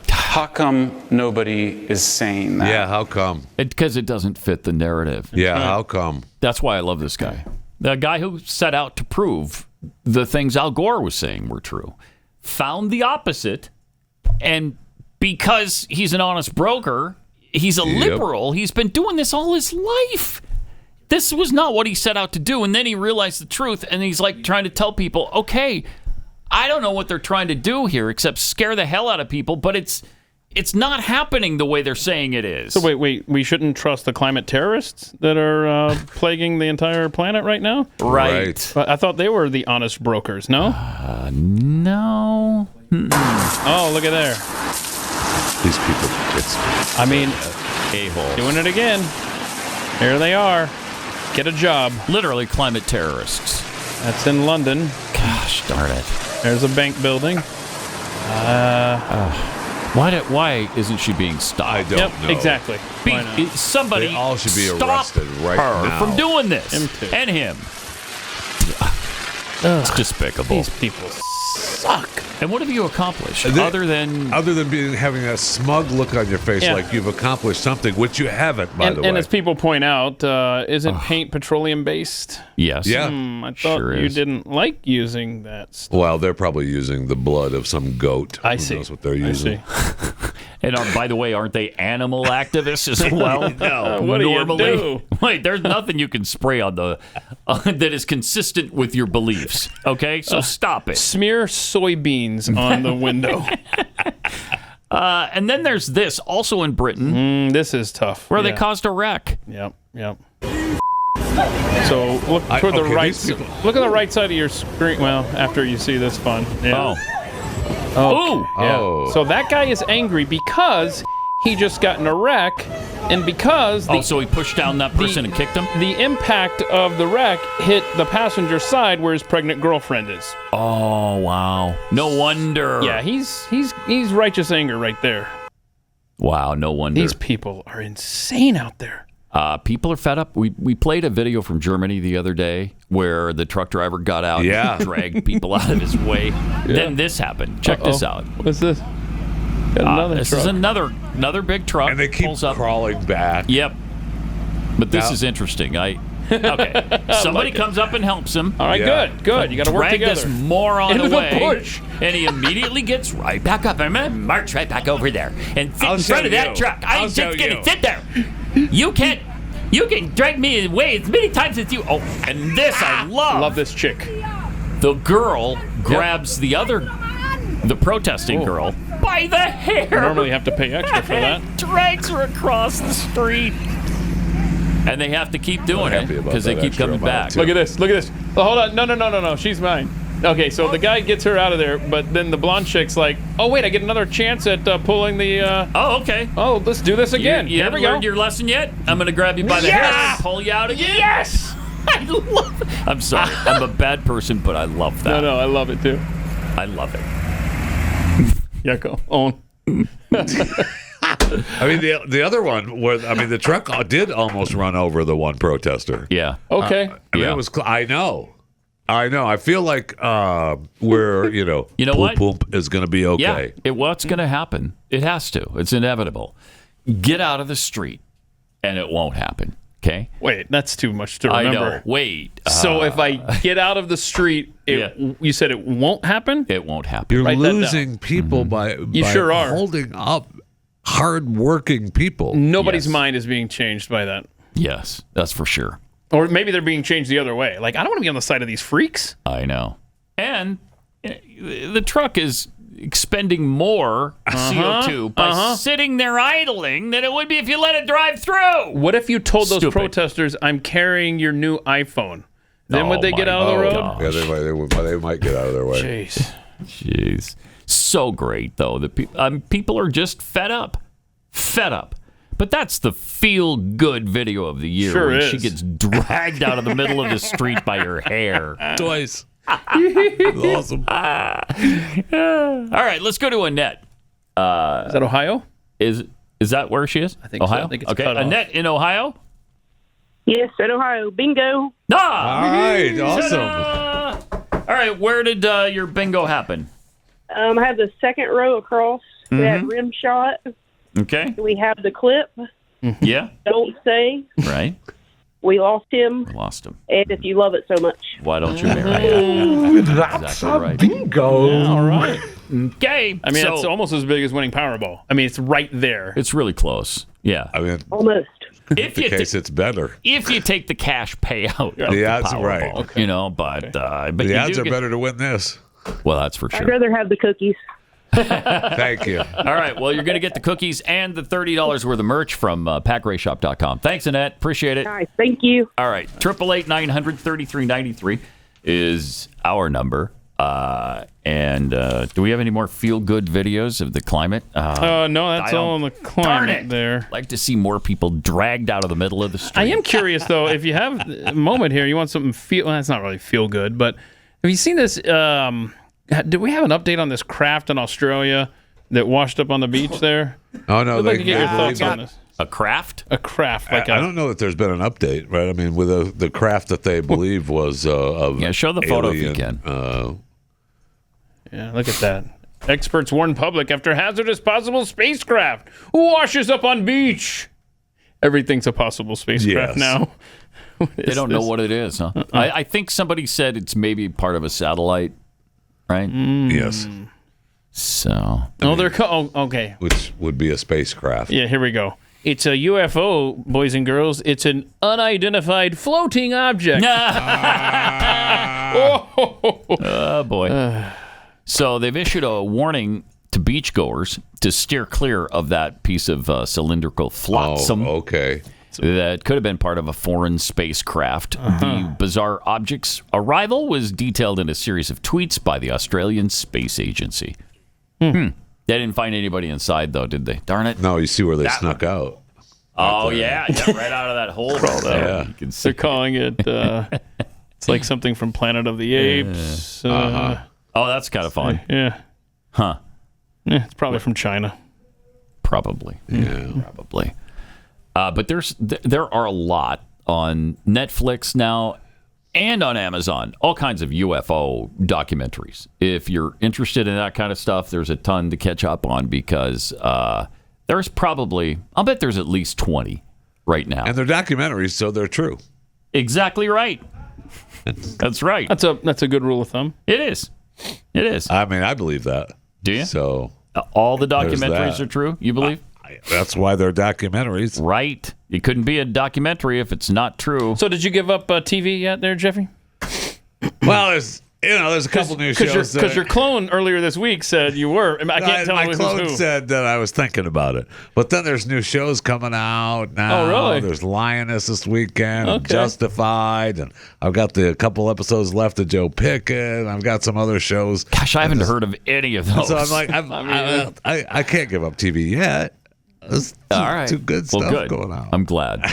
How come nobody is saying that? Yeah, how come? Because it doesn't fit the narrative. Yeah, how come? That's why I love this guy. The guy who set out to prove the things Al Gore was saying were true, found the opposite, and because he's an honest broker, he's a liberal, he's been doing this all his life. This was not what he set out to do, and then he realized the truth, and he's like trying to tell people, okay, I don't know what they're trying to do here except scare the hell out of people, but it's not happening the way they're saying it is. So wait, we shouldn't trust the climate terrorists that are plaguing the entire planet right now? Right. I thought they were the honest brokers, no? No. Oh, look at there. These people, I mean, a-holes. Doing it again. Here they are. Get a job. Literally climate terrorists. That's in London. Gosh darn it. There's a bank building. Why isn't she being stopped? I don't know. Exactly. Somebody they all should be arrested right now from doing this. Him too. And him. It's despicable. These people suck. And what have you accomplished other than having a smug look on your face like you've accomplished something, which you haven't, by the way. And as people point out, isn't paint petroleum based? Yes. Yeah. I thought you didn't like using that stuff. Well, they're probably using the blood of some goat. I see. Who knows what they're using? And by the way, aren't they animal activists as well? No. What do you do? Wait, there's nothing you can spray on that is consistent with your beliefs. Okay, so stop it. Smear soybeans on the window. And then there's this, also in Britain. This is tough. Where they caused a wreck. Yep. So look toward the right. Look at the right side of your screen. Well, after you see this fun. Yeah. Yeah. So that guy is angry because he just got in a wreck, and because so he pushed down that person and kicked him. The impact of the wreck hit the passenger side where his pregnant girlfriend is. Oh wow! No wonder. Yeah, he's righteous anger right there. Wow, no wonder. These people are insane out there. People are fed up. We played a video from Germany the other day where the truck driver got out and dragged people out of his way. Then this happened. Check this out. What's this? This is another big truck. And they keep crawling back. Yep. But this is interesting. Okay. Somebody comes up and helps him. All right, good. You got to work together. Drag this moron away. The bush. And he immediately gets right back up. I'm going to march right back over there and sit in front of that truck. I'm just going to sit there. You can drag me away as many times as you. Oh, and this I love. Love this chick. The girl grabs the protesting girl by the hair. Normally you have to pay extra for that. Drags her across the street. And they have to keep doing it because they keep coming back. Look at this. Oh, hold on. No. She's mine. Okay, so the guy gets her out of there, but then the blonde chick's like, oh, wait, I get another chance at pulling the... Oh, okay. Oh, let's do this again. You haven't learned your lesson yet? I'm going to grab you by the hair and pull you out again? Yes! I love it. I'm sorry. I'm a bad person, but I love that. No, I love it, too. I love it. Yucko. On. I mean, the other one was, the truck did almost run over the one protester. Yeah. Okay. It was. I know. I feel like we're, what? Poop is going to be okay. Yeah. What's going to happen? It has to. It's inevitable. Get out of the street, and it won't happen. Okay. Wait, that's too much to remember. I know. Wait. So if I get out of the street, you said it won't happen? It won't happen. You're losing people by sure are. Holding up hard-working people. Nobody's mind is being changed by that. Yes, that's for sure. Or maybe they're being changed the other way. Like, I don't want to be on the side of these freaks. I know. And the truck is expending more CO2 by sitting there idling than it would be if you let it drive through. What if you told those protesters, I'm carrying your new iPhone? Then would they get out of the road? Gosh. Yeah, they might get out of their way. Jeez. So great, though. People are just fed up. But that's the feel-good video of the year. Sure when is. She gets dragged out of the middle of the street by her hair. Twice. Awesome. All right, let's go to Annette. Is that Ohio? Is that where she is? I think Ohio? so. I think it's okay. cut off. Annette in Ohio? Yes, in Ohio. Bingo. Ah! All right, awesome. Ta-da! All right, where did your bingo happen? I have the second row across. We had rim shot. Okay. We have the clip. Yeah. Don't say. Right. We lost him. And if you love it so much. Why don't you marry it? That's exactly right. bingo. Yeah, all right. Okay. I mean, it's almost as big as winning Powerball. I mean, it's right there. It's really close. Yeah. I mean, almost. In the case, it's better. If you take the cash payout. The odds are right. Okay. But the odds are better to win this. Well, that's for sure. I'd rather have the cookies. Thank you. All right. Well, you're going to get the cookies and the $30 worth of merch from PatGrayShop.com. Thanks, Annette. Appreciate it. All right. Thank you. All right. 888-900-3393 is our number. And do we have any more feel-good videos of the climate? No, that's all in the climate there. I'd like to see more people dragged out of the middle of the street. I am curious, though, if you have a moment here, you want something well, that's not really feel-good, but have you seen this? Do we have an update on this craft in Australia that washed up on the beach there? Oh, no. I'd like to get your thoughts on this. A craft? A craft. I don't know that there's been an update, right? I mean, with the craft that they believe was of show the photo if you can. Yeah, look at that. Experts warn public after hazardous possible spacecraft washes up on beach. Everything's a possible spacecraft now. They don't know what it is, huh? I think somebody said it's maybe part of a satellite, right? Yes. So. Okay. Which would be a spacecraft. Yeah, here we go. It's a UFO, boys and girls. It's an unidentified floating object. Oh, boy. So they've issued a warning to beachgoers to steer clear of that piece of cylindrical flotsam. Oh, okay. That could have been part of a foreign spacecraft. The bizarre object's arrival was detailed in a series of tweets by the Australian Space Agency. They didn't find anybody inside, though, did they? Darn it. No, you see where they snuck out. Oh, yeah. Right out of that hole. Yeah. You can see. They're calling it, it's like something from Planet of the Apes. Oh, that's kind of fun. Yeah. Huh. Yeah, it's probably from China. Probably. Yeah. Probably. But there are a lot on Netflix now and on Amazon, all kinds of UFO documentaries. If you're interested in that kind of stuff, there's a ton to catch up on because there's probably, I'll bet there's at least 20 right now. And they're documentaries, so they're true. Exactly right. That's right. That's a good rule of thumb. It is. It is. I mean, I believe that. Do you? So all the documentaries are true, you believe? That's why they're documentaries. Right. It couldn't be a documentary if it's not true. So did you give up TV yet there, Jeffy? Well, there's a couple new shows. Because your clone earlier this week said you were. I can't tell my who's clone who. said that I was thinking about it. But then there's new shows coming out now. Oh, really? There's Lioness this weekend, and Okay. Justified, and I've got a couple episodes left of Joe Pickett. I've got some other shows. Gosh, I haven't heard of any of those. So I'm like, I can't give up TV yet. There's too good stuff going on. I'm glad.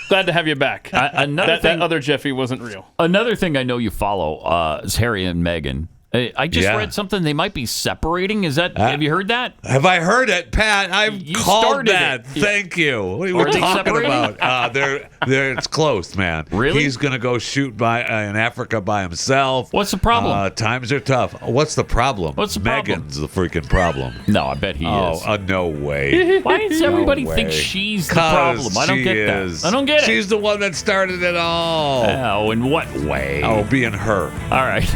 Glad to have you back. That other Jeffy wasn't real. Another thing I know you follow is Harry and Meghan. I just read something they might be separating. Is that? Have you heard that? Have I heard it, Pat? I've called started that. it. Thank you. What are you Are they talking separating? about? It's close, man. Really? He's going to go shoot in Africa by himself. What's the problem? Times are tough. What's the problem? What's the problem? Megan's the freaking problem. No, I bet he is. No way. Why does everybody No think way. she's the problem? I don't get that. I don't get it. She's the one that started it all. Oh, in what way? Oh, being her. All right.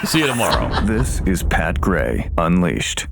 See you tomorrow. This is Pat Gray Unleashed.